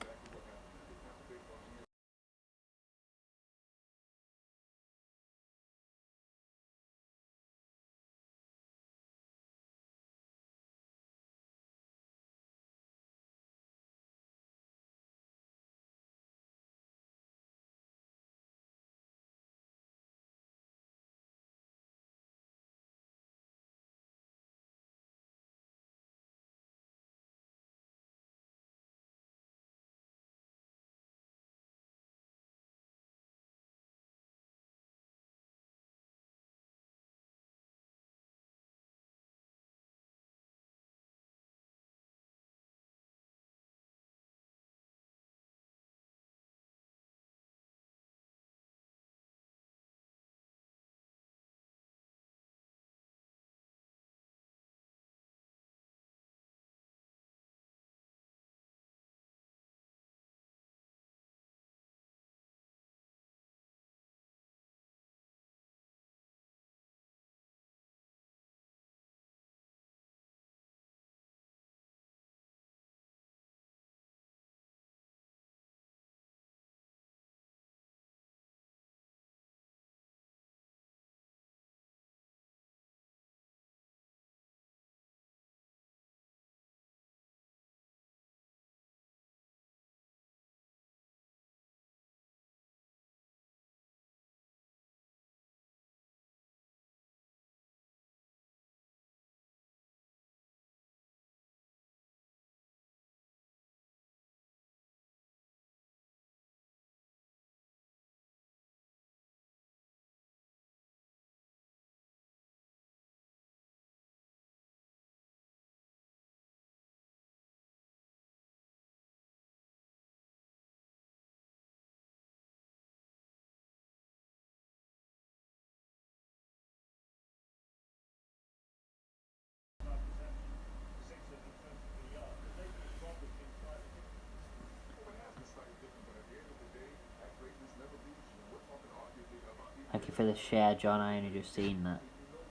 Thank you for the share, John. I only just seen that.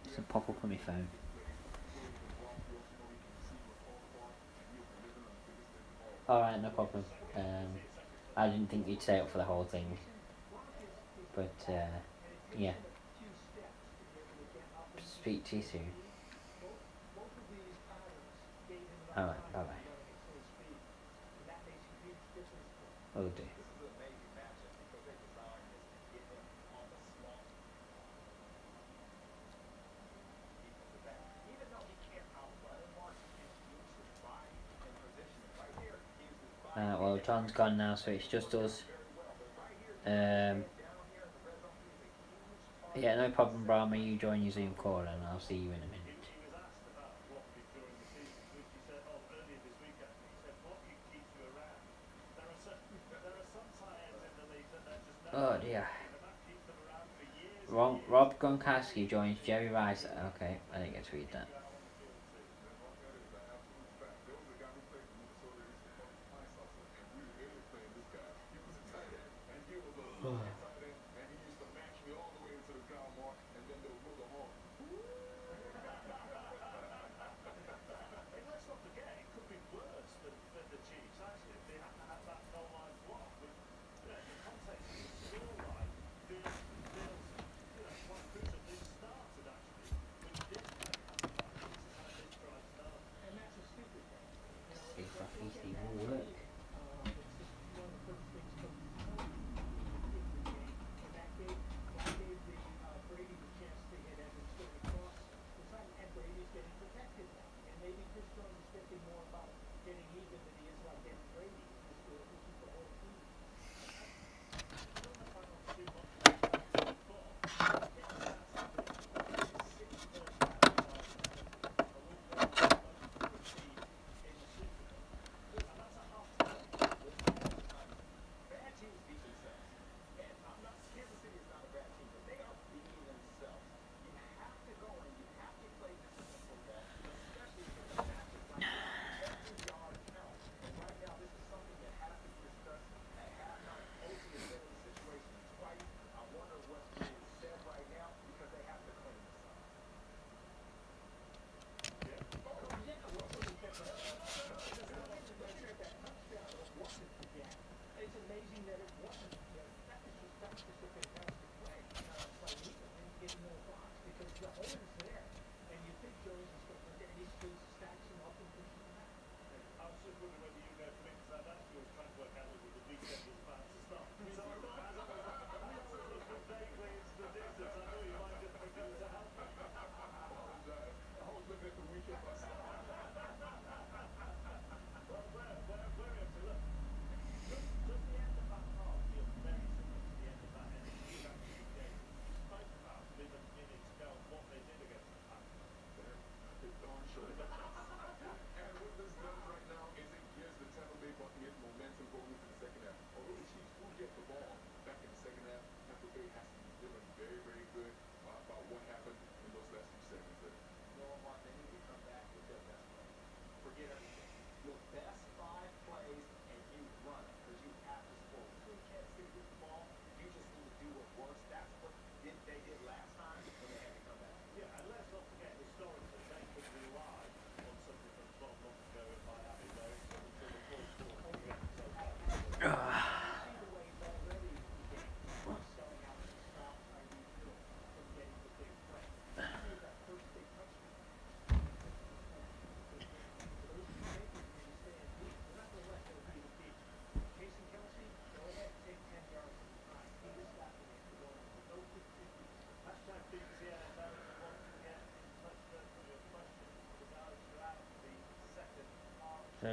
It's a pop up on my phone. Alright, no problem. I didn't think you'd stay up for the whole thing. But, yeah. Speak to you soon. Alright, bye bye. Will do. Well, John's gone now, so it's just us. Yeah, no problem, Brahma. You join your Zoom call and I'll see you in a minute. Oh dear. Rob Gronkowski joins Jerry Rice. Okay, I didn't get to read that.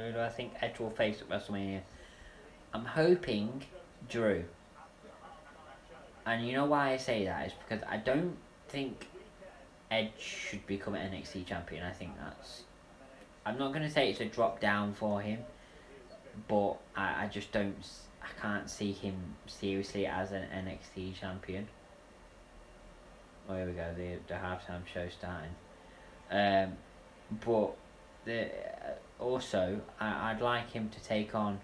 Who do I think Edge will face at WrestleMania? I'm hoping Drew. And you know why I say that is because I don't think Edge should become NXT champion. I think that's... I'm not going to say it's a drop down for him, but I just don't... I can't see him seriously as an NXT champion. Oh, here we go, the halftime show starting. But also, I'd like him to take on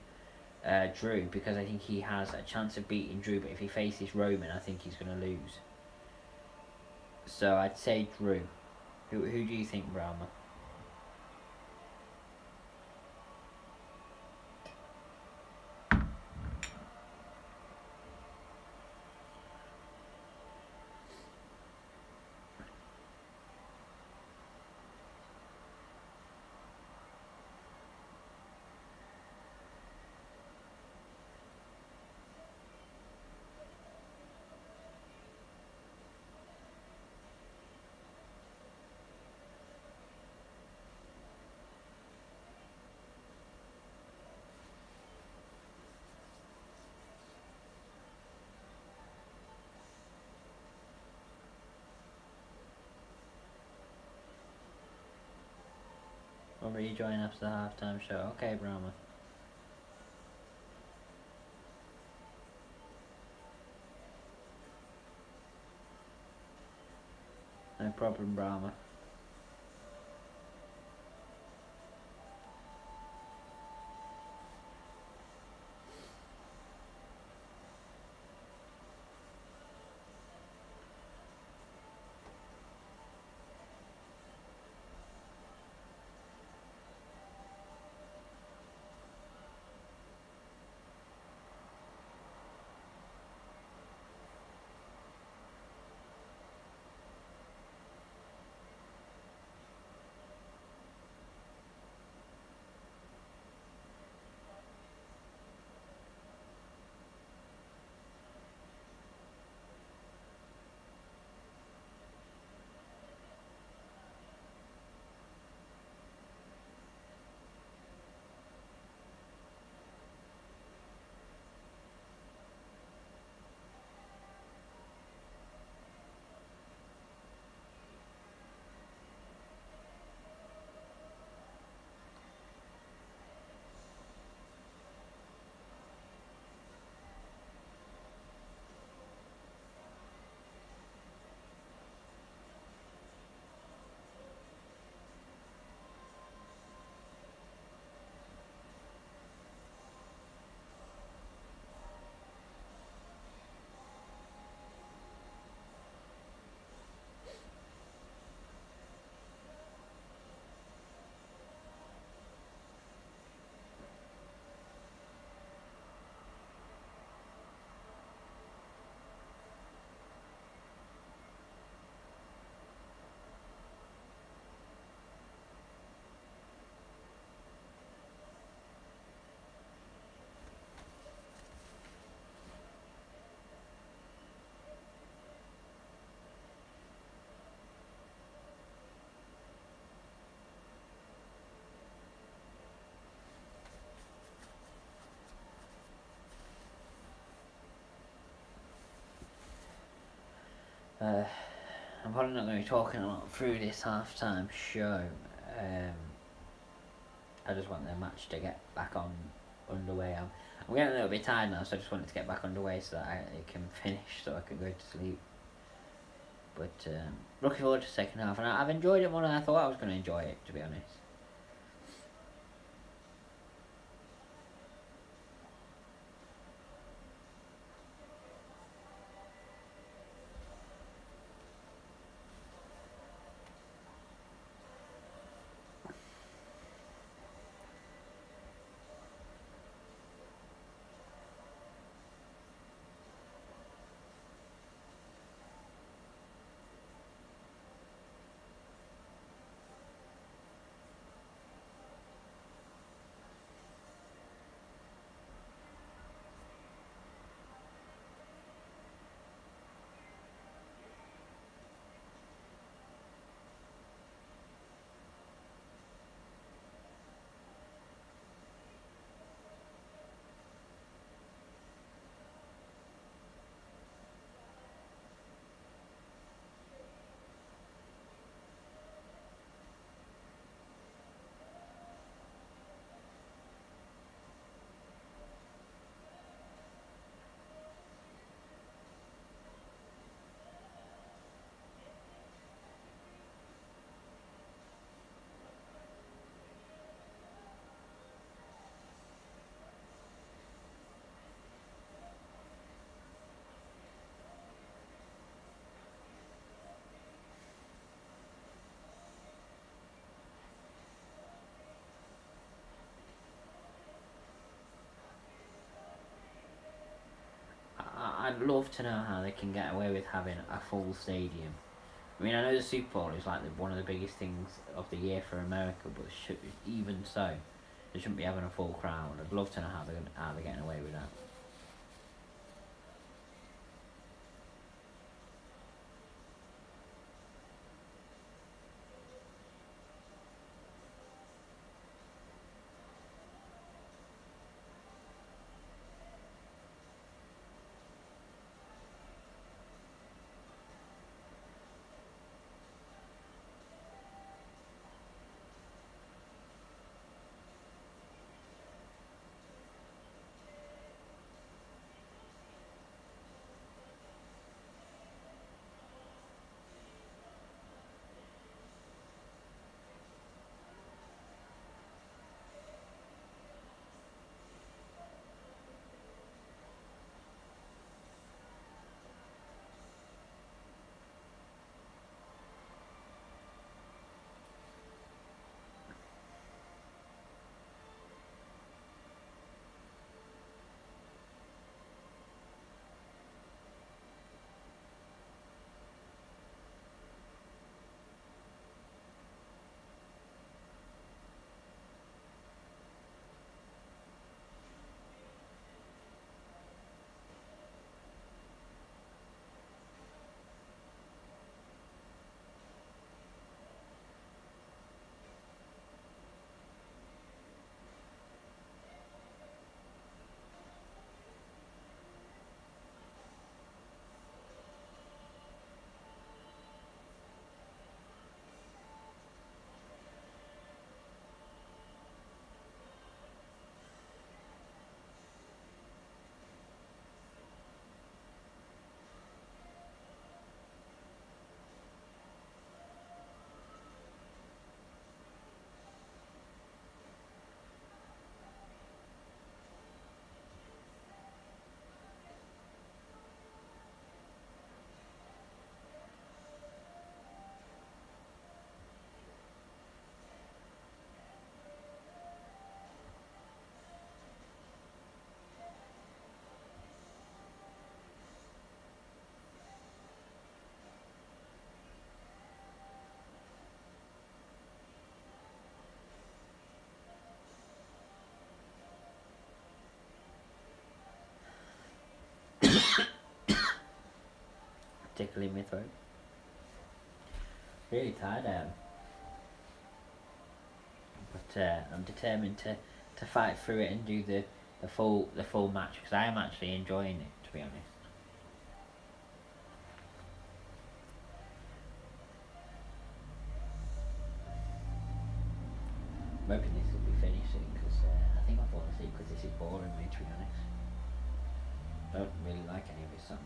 Drew, because I think he has a chance of beating Drew, but if he faces Roman, I think he's going to lose. So I'd say Drew. Who do you think, Brahma? I'll rejoin after the halftime show. Okay, Brahma. No problem, Brahma. I'm probably not going to be talking a lot through this halftime show. I just want the match to get back on underway. I'm getting a little bit tired now, so I just want it to get back underway so that it can finish, so I can go to sleep. But looking forward to the second half, and I've enjoyed it more than I thought I was going to enjoy it, to be honest. I'd love to know how they can get away with having a full stadium. I mean, I know the Super Bowl is like one of the biggest things of the year for America, but even so, they shouldn't be having a full crowd. I'd love to know how they're getting away with that. Tickling my throat. Really tired I am. But I'm determined to fight through it and do the full match because I am actually enjoying it, to be honest. I'm hoping this will be finished soon because I think I'll fall asleep because this is boring me, to be honest. I don't really like any of his songs.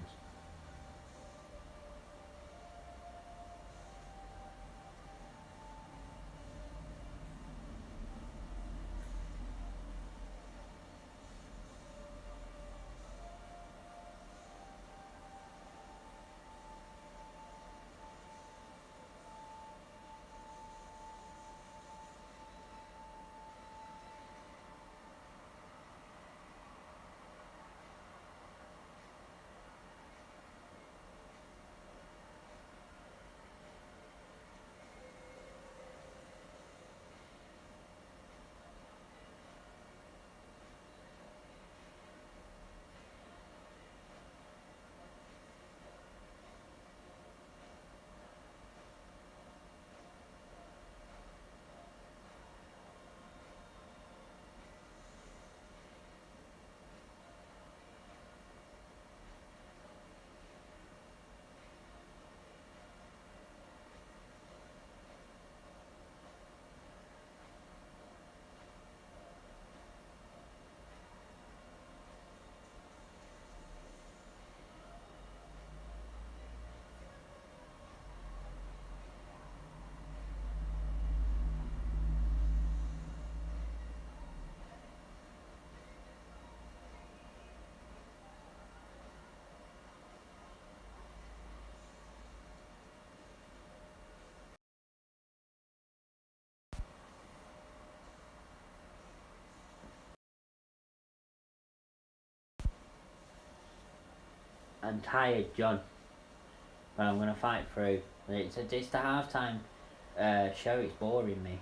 I'm tired, John. But I'm gonna fight through. It's the halftime show. It's boring me.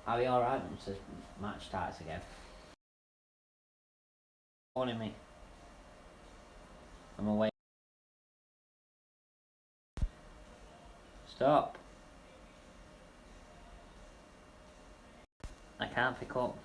I'll be alright once the match starts again. Calling me. I'm away. Stop. I can't pick up.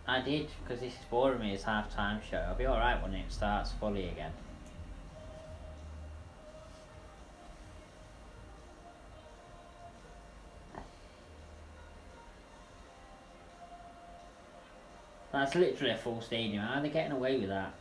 I did, because this is boring me. It's half-time show. I'll be alright when it starts fully again. That's literally a full stadium. How are they getting away with that?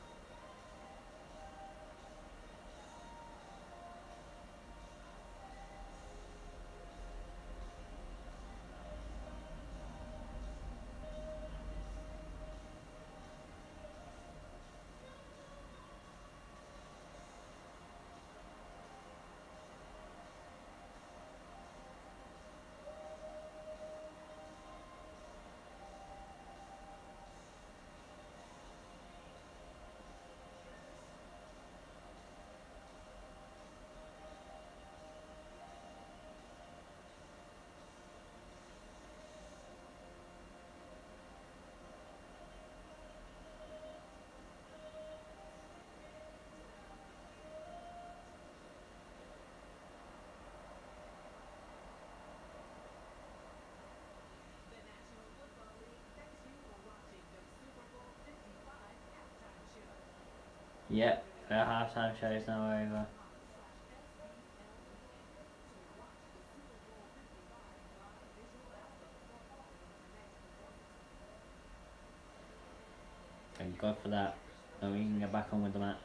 Yep, the half-time show is now over. Thank God for that. Then we can get back on with the match.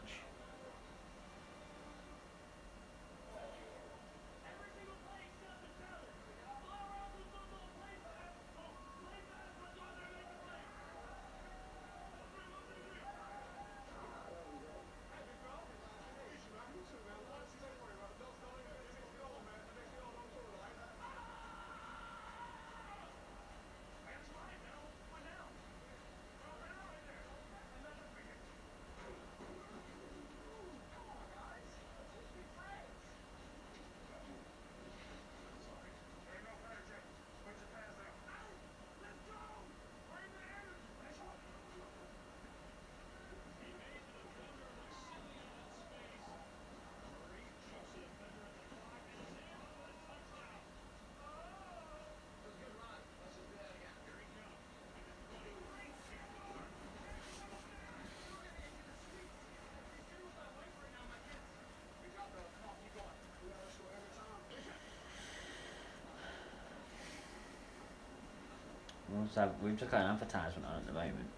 We've just got an advertisement on at the moment.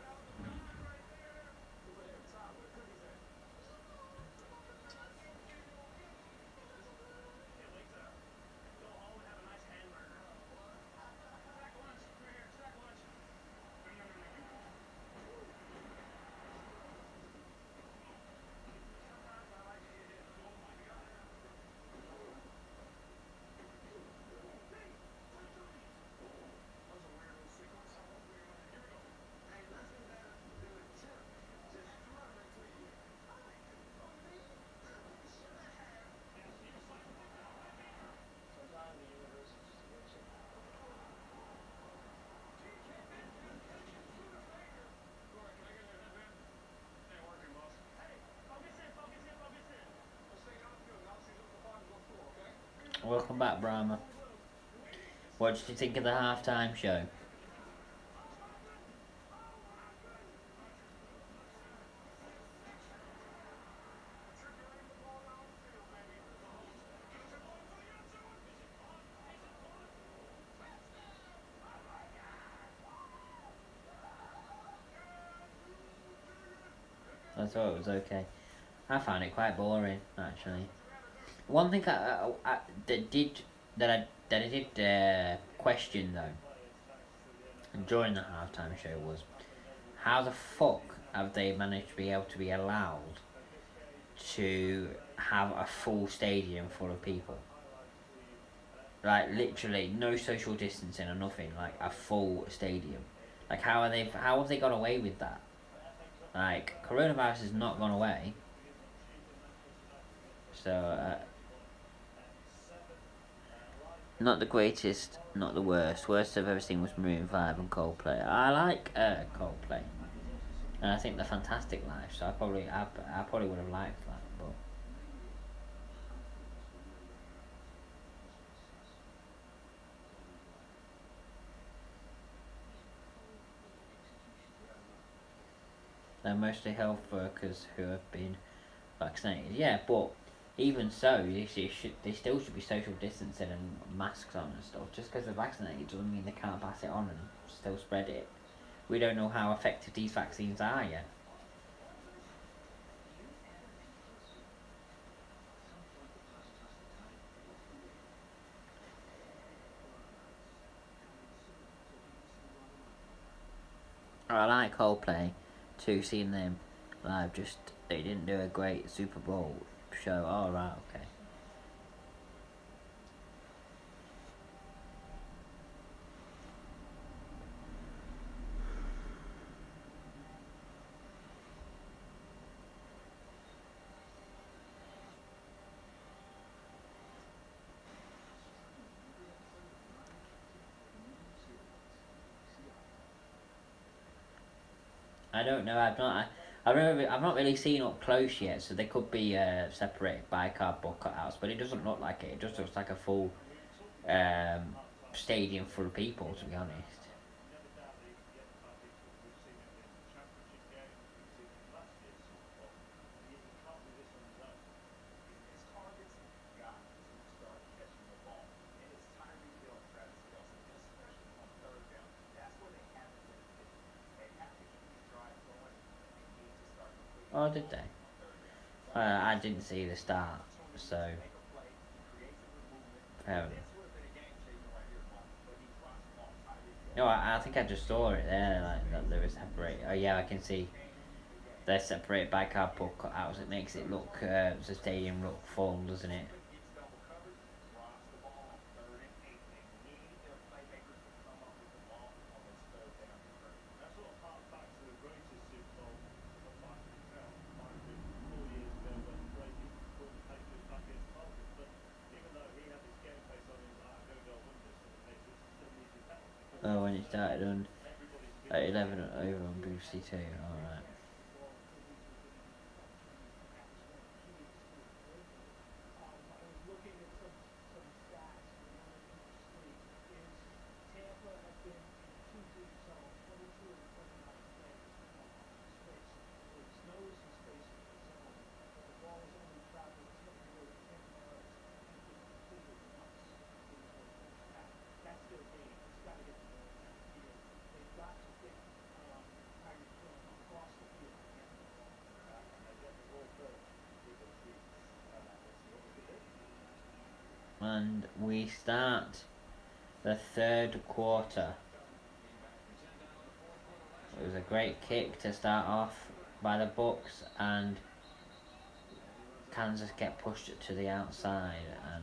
Welcome back, Brahma. What did you think of the halftime show? I thought it was okay. I found it quite boring, actually. One thing that I did question though, during the halftime show was, how the fuck have they managed to be able to be allowed to have a full stadium full of people? Like literally no social distancing or nothing. Like a full stadium. Like how have they got away with that? Like coronavirus has not gone away. So not the greatest, not the worst. Worst of everything was Maroon 5 and Coldplay. I like Coldplay, and I think they're fantastic live. So I probably would have liked that, but they're mostly health workers who have been vaccinated. Yeah, but even so, they still should be social distancing and masks on and stuff. Just because they're vaccinated doesn't mean they can't pass it on and still spread it. We don't know how effective these vaccines are yet. I like Coldplay too, seeing them live. Just they didn't do a great Super Bowl show. Oh right, okay. I don't know. I've not really seen up close yet, so they could be separated by cardboard cutouts, but it doesn't look like it. It just looks like a full um, stadium full of people, to be honest. Oh, did they? I didn't see the start, so fair enough. No, I think I just saw it there, like that they were separated. Oh yeah, I can see they're separated by cardboard cutouts. It makes it look the stadium look full, doesn't it? Oh, when it started on at 11 over on BBC Two. All right. And we start the third quarter. It was a great kick to start off by the Bucks, and Kansas get pushed to the outside, and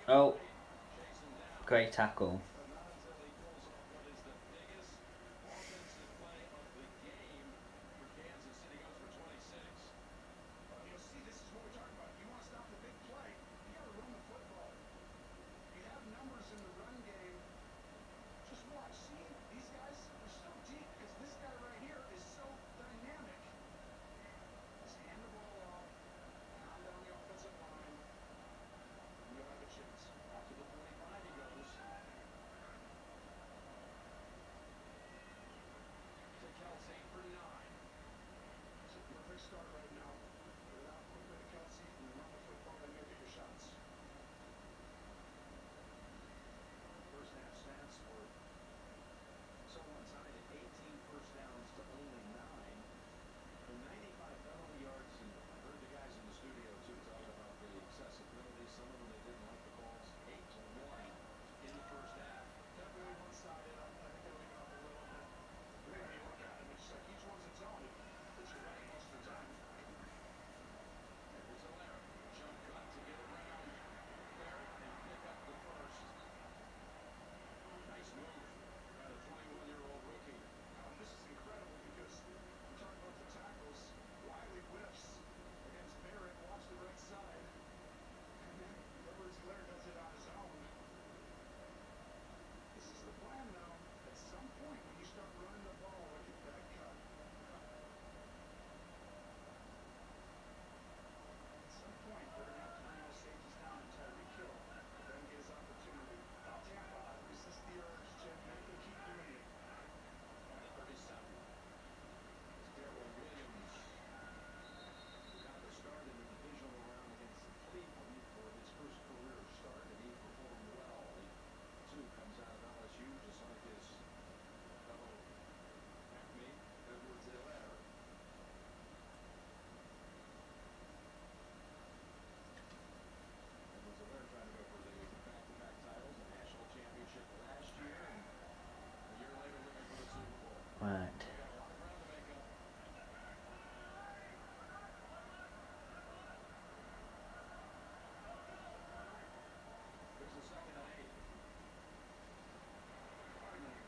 oh, great tackle.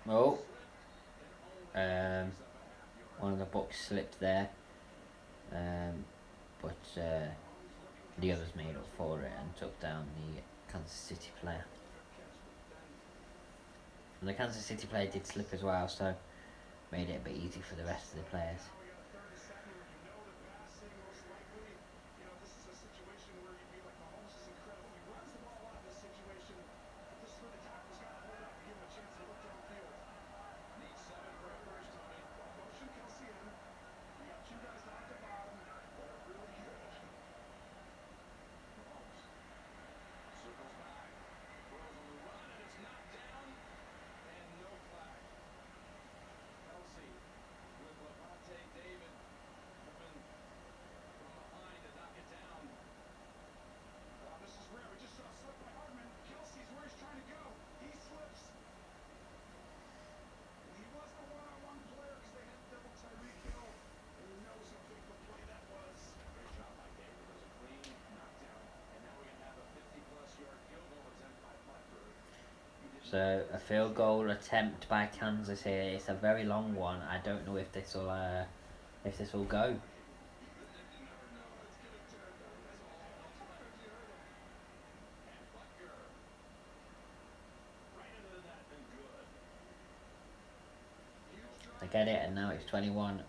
Oh, one of the books slipped there, but the others made up for it and took down the Kansas City player. And the Kansas City player did slip as well, so made it a bit easy for the rest of the players. So a field goal attempt by Kansas here. It's a very long one. I don't know if this will go. They get it, and now it's 21-9.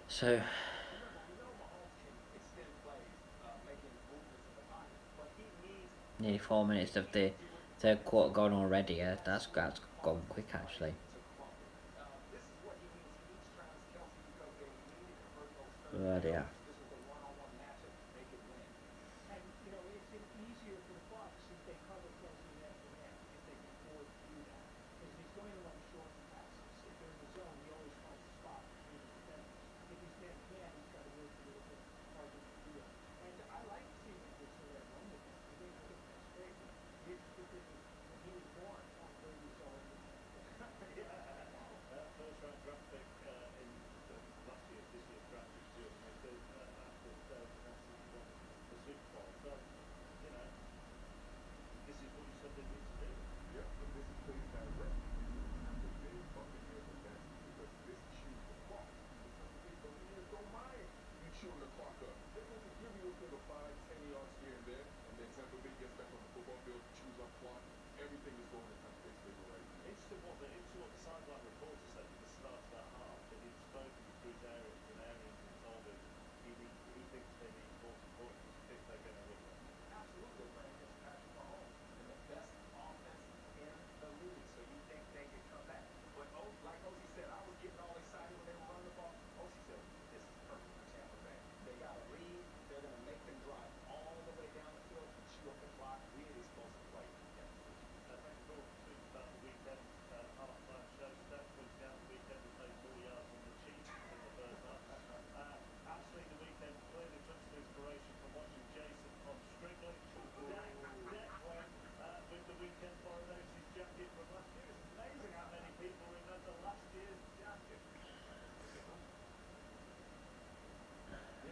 So nearly 4 minutes of the third quarter gone already. That's gone quick actually. Bloody hell.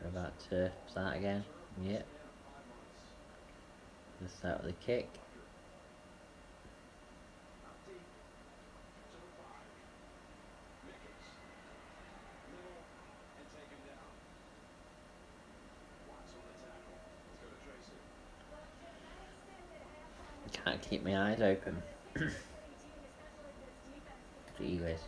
We're about to start again. Yep. Let's start with the kick. Can't keep my eyes open. Gee whiz.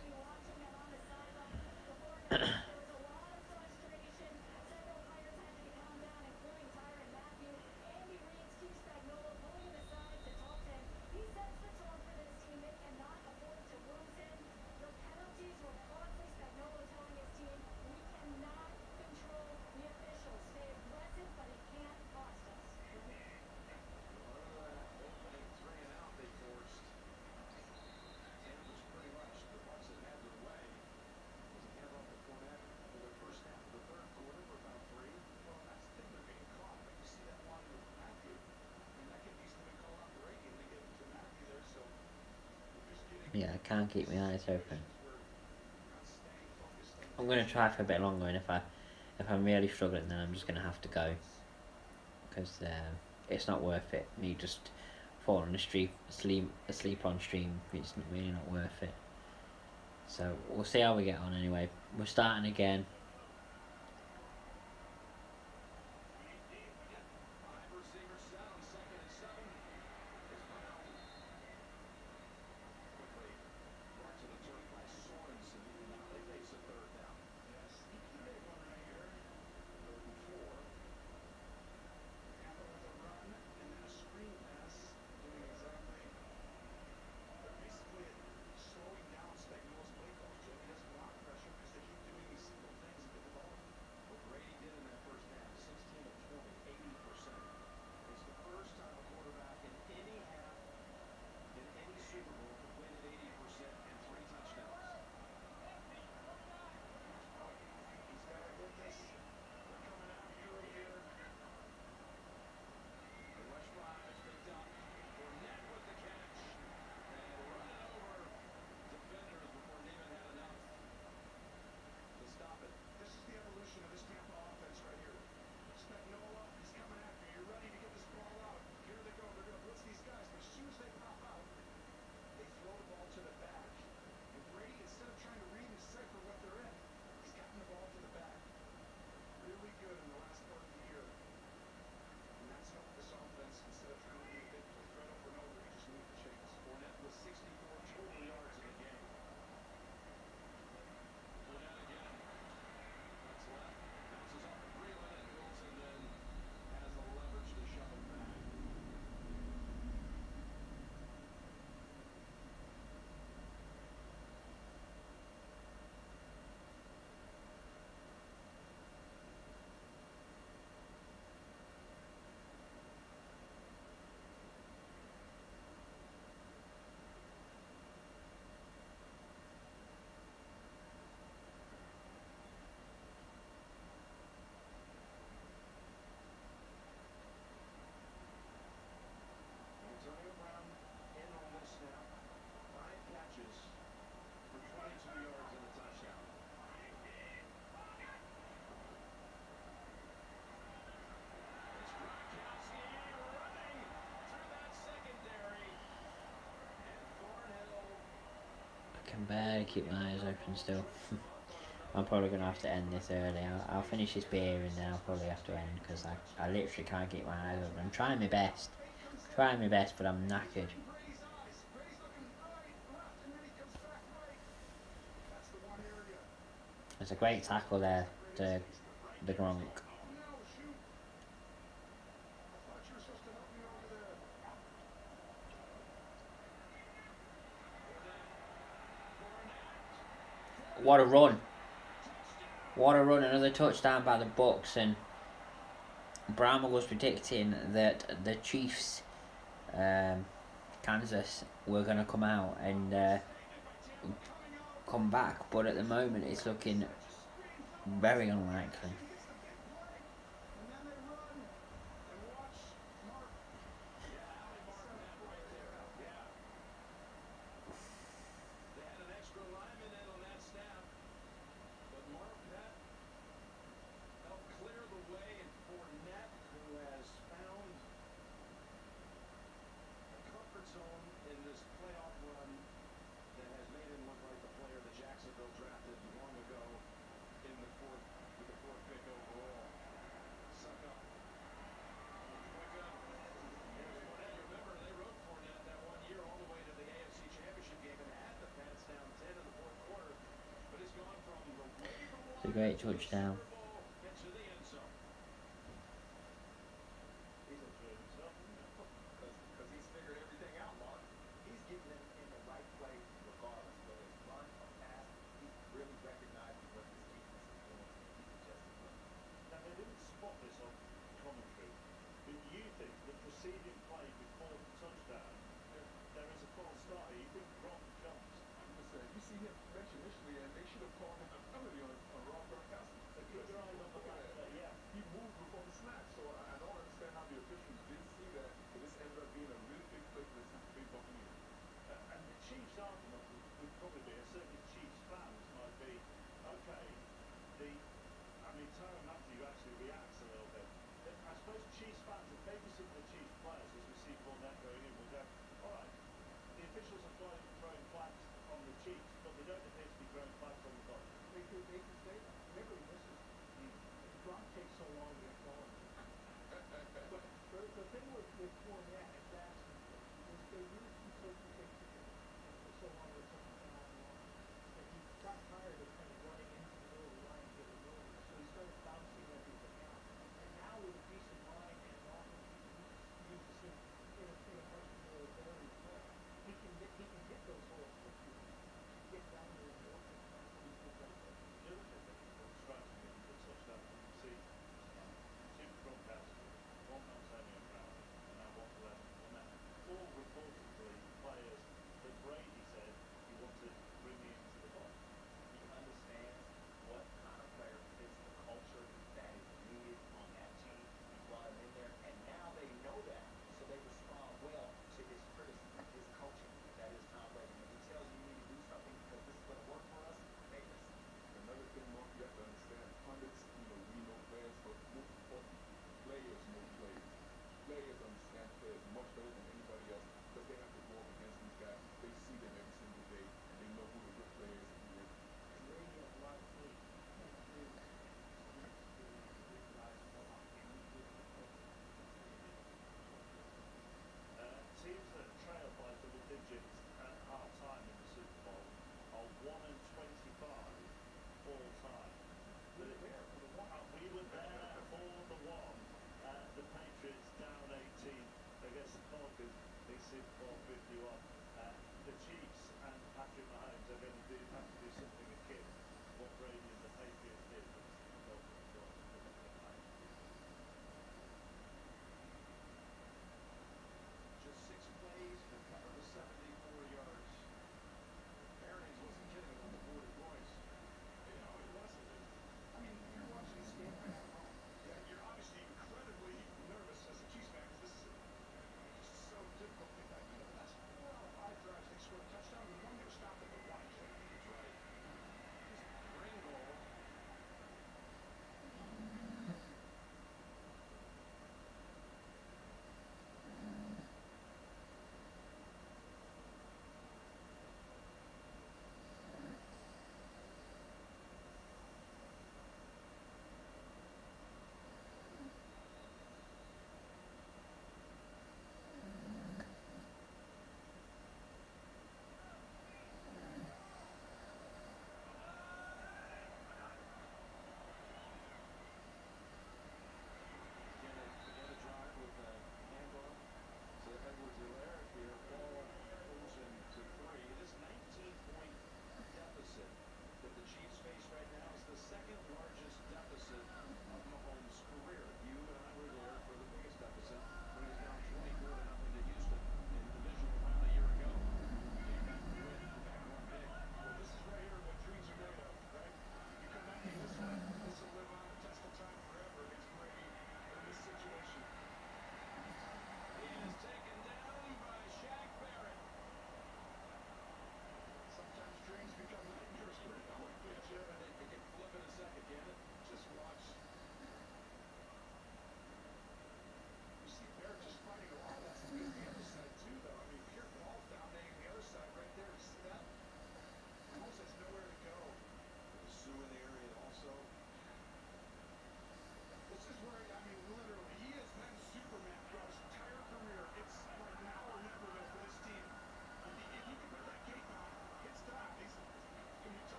Yeah, I can't keep my eyes open. I'm gonna try for a bit longer, and if I'm really struggling, then I'm just gonna have to go, because it's not worth it. Me just falling asleep on stream. It's really not worth it. So we'll see how we get on anyway. We're starting again. I can barely keep my eyes open still. I'm probably going to have to end this early. I'll finish this beer and then I'll probably have to end, because I literally can't keep my eyes open. I'm trying my best. But I'm knackered. It's a great tackle there, the Gronk. What a run. Another touchdown by the Bucks, and Bramwell was predicting that the Chiefs, Kansas, were going to come out and come back, but at the moment it's looking very unlikely. great touchdown.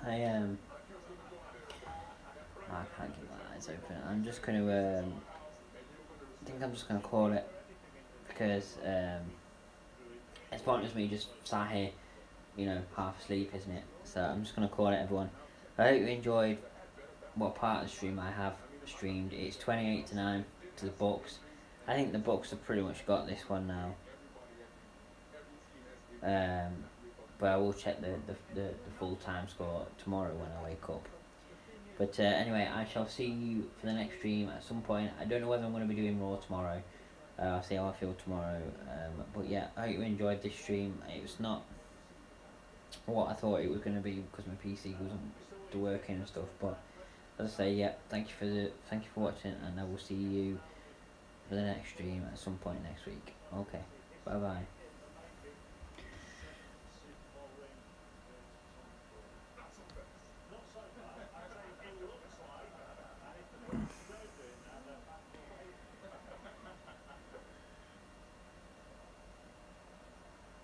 I can't keep my eyes open. I'm just gonna I think I'm just gonna call it, because it's pointless me just sat here, half asleep, isn't it? So I'm just gonna call it, everyone. I hope you enjoyed what part of the stream I have streamed. It's 28-9 to the Bucks. I think the Bucks have pretty much got this one now. But I will check the full time score tomorrow when I wake up. But anyway, I shall see you for the next stream at some point. I don't know whether I'm going to be doing Raw tomorrow. I'll see how I feel tomorrow. But yeah, I hope you enjoyed this stream. It was not what I thought it was going to be, because my PC wasn't working and stuff. But as I say, yeah, thank you for watching, and I will see you for the next stream at some point next week. Okay, bye bye.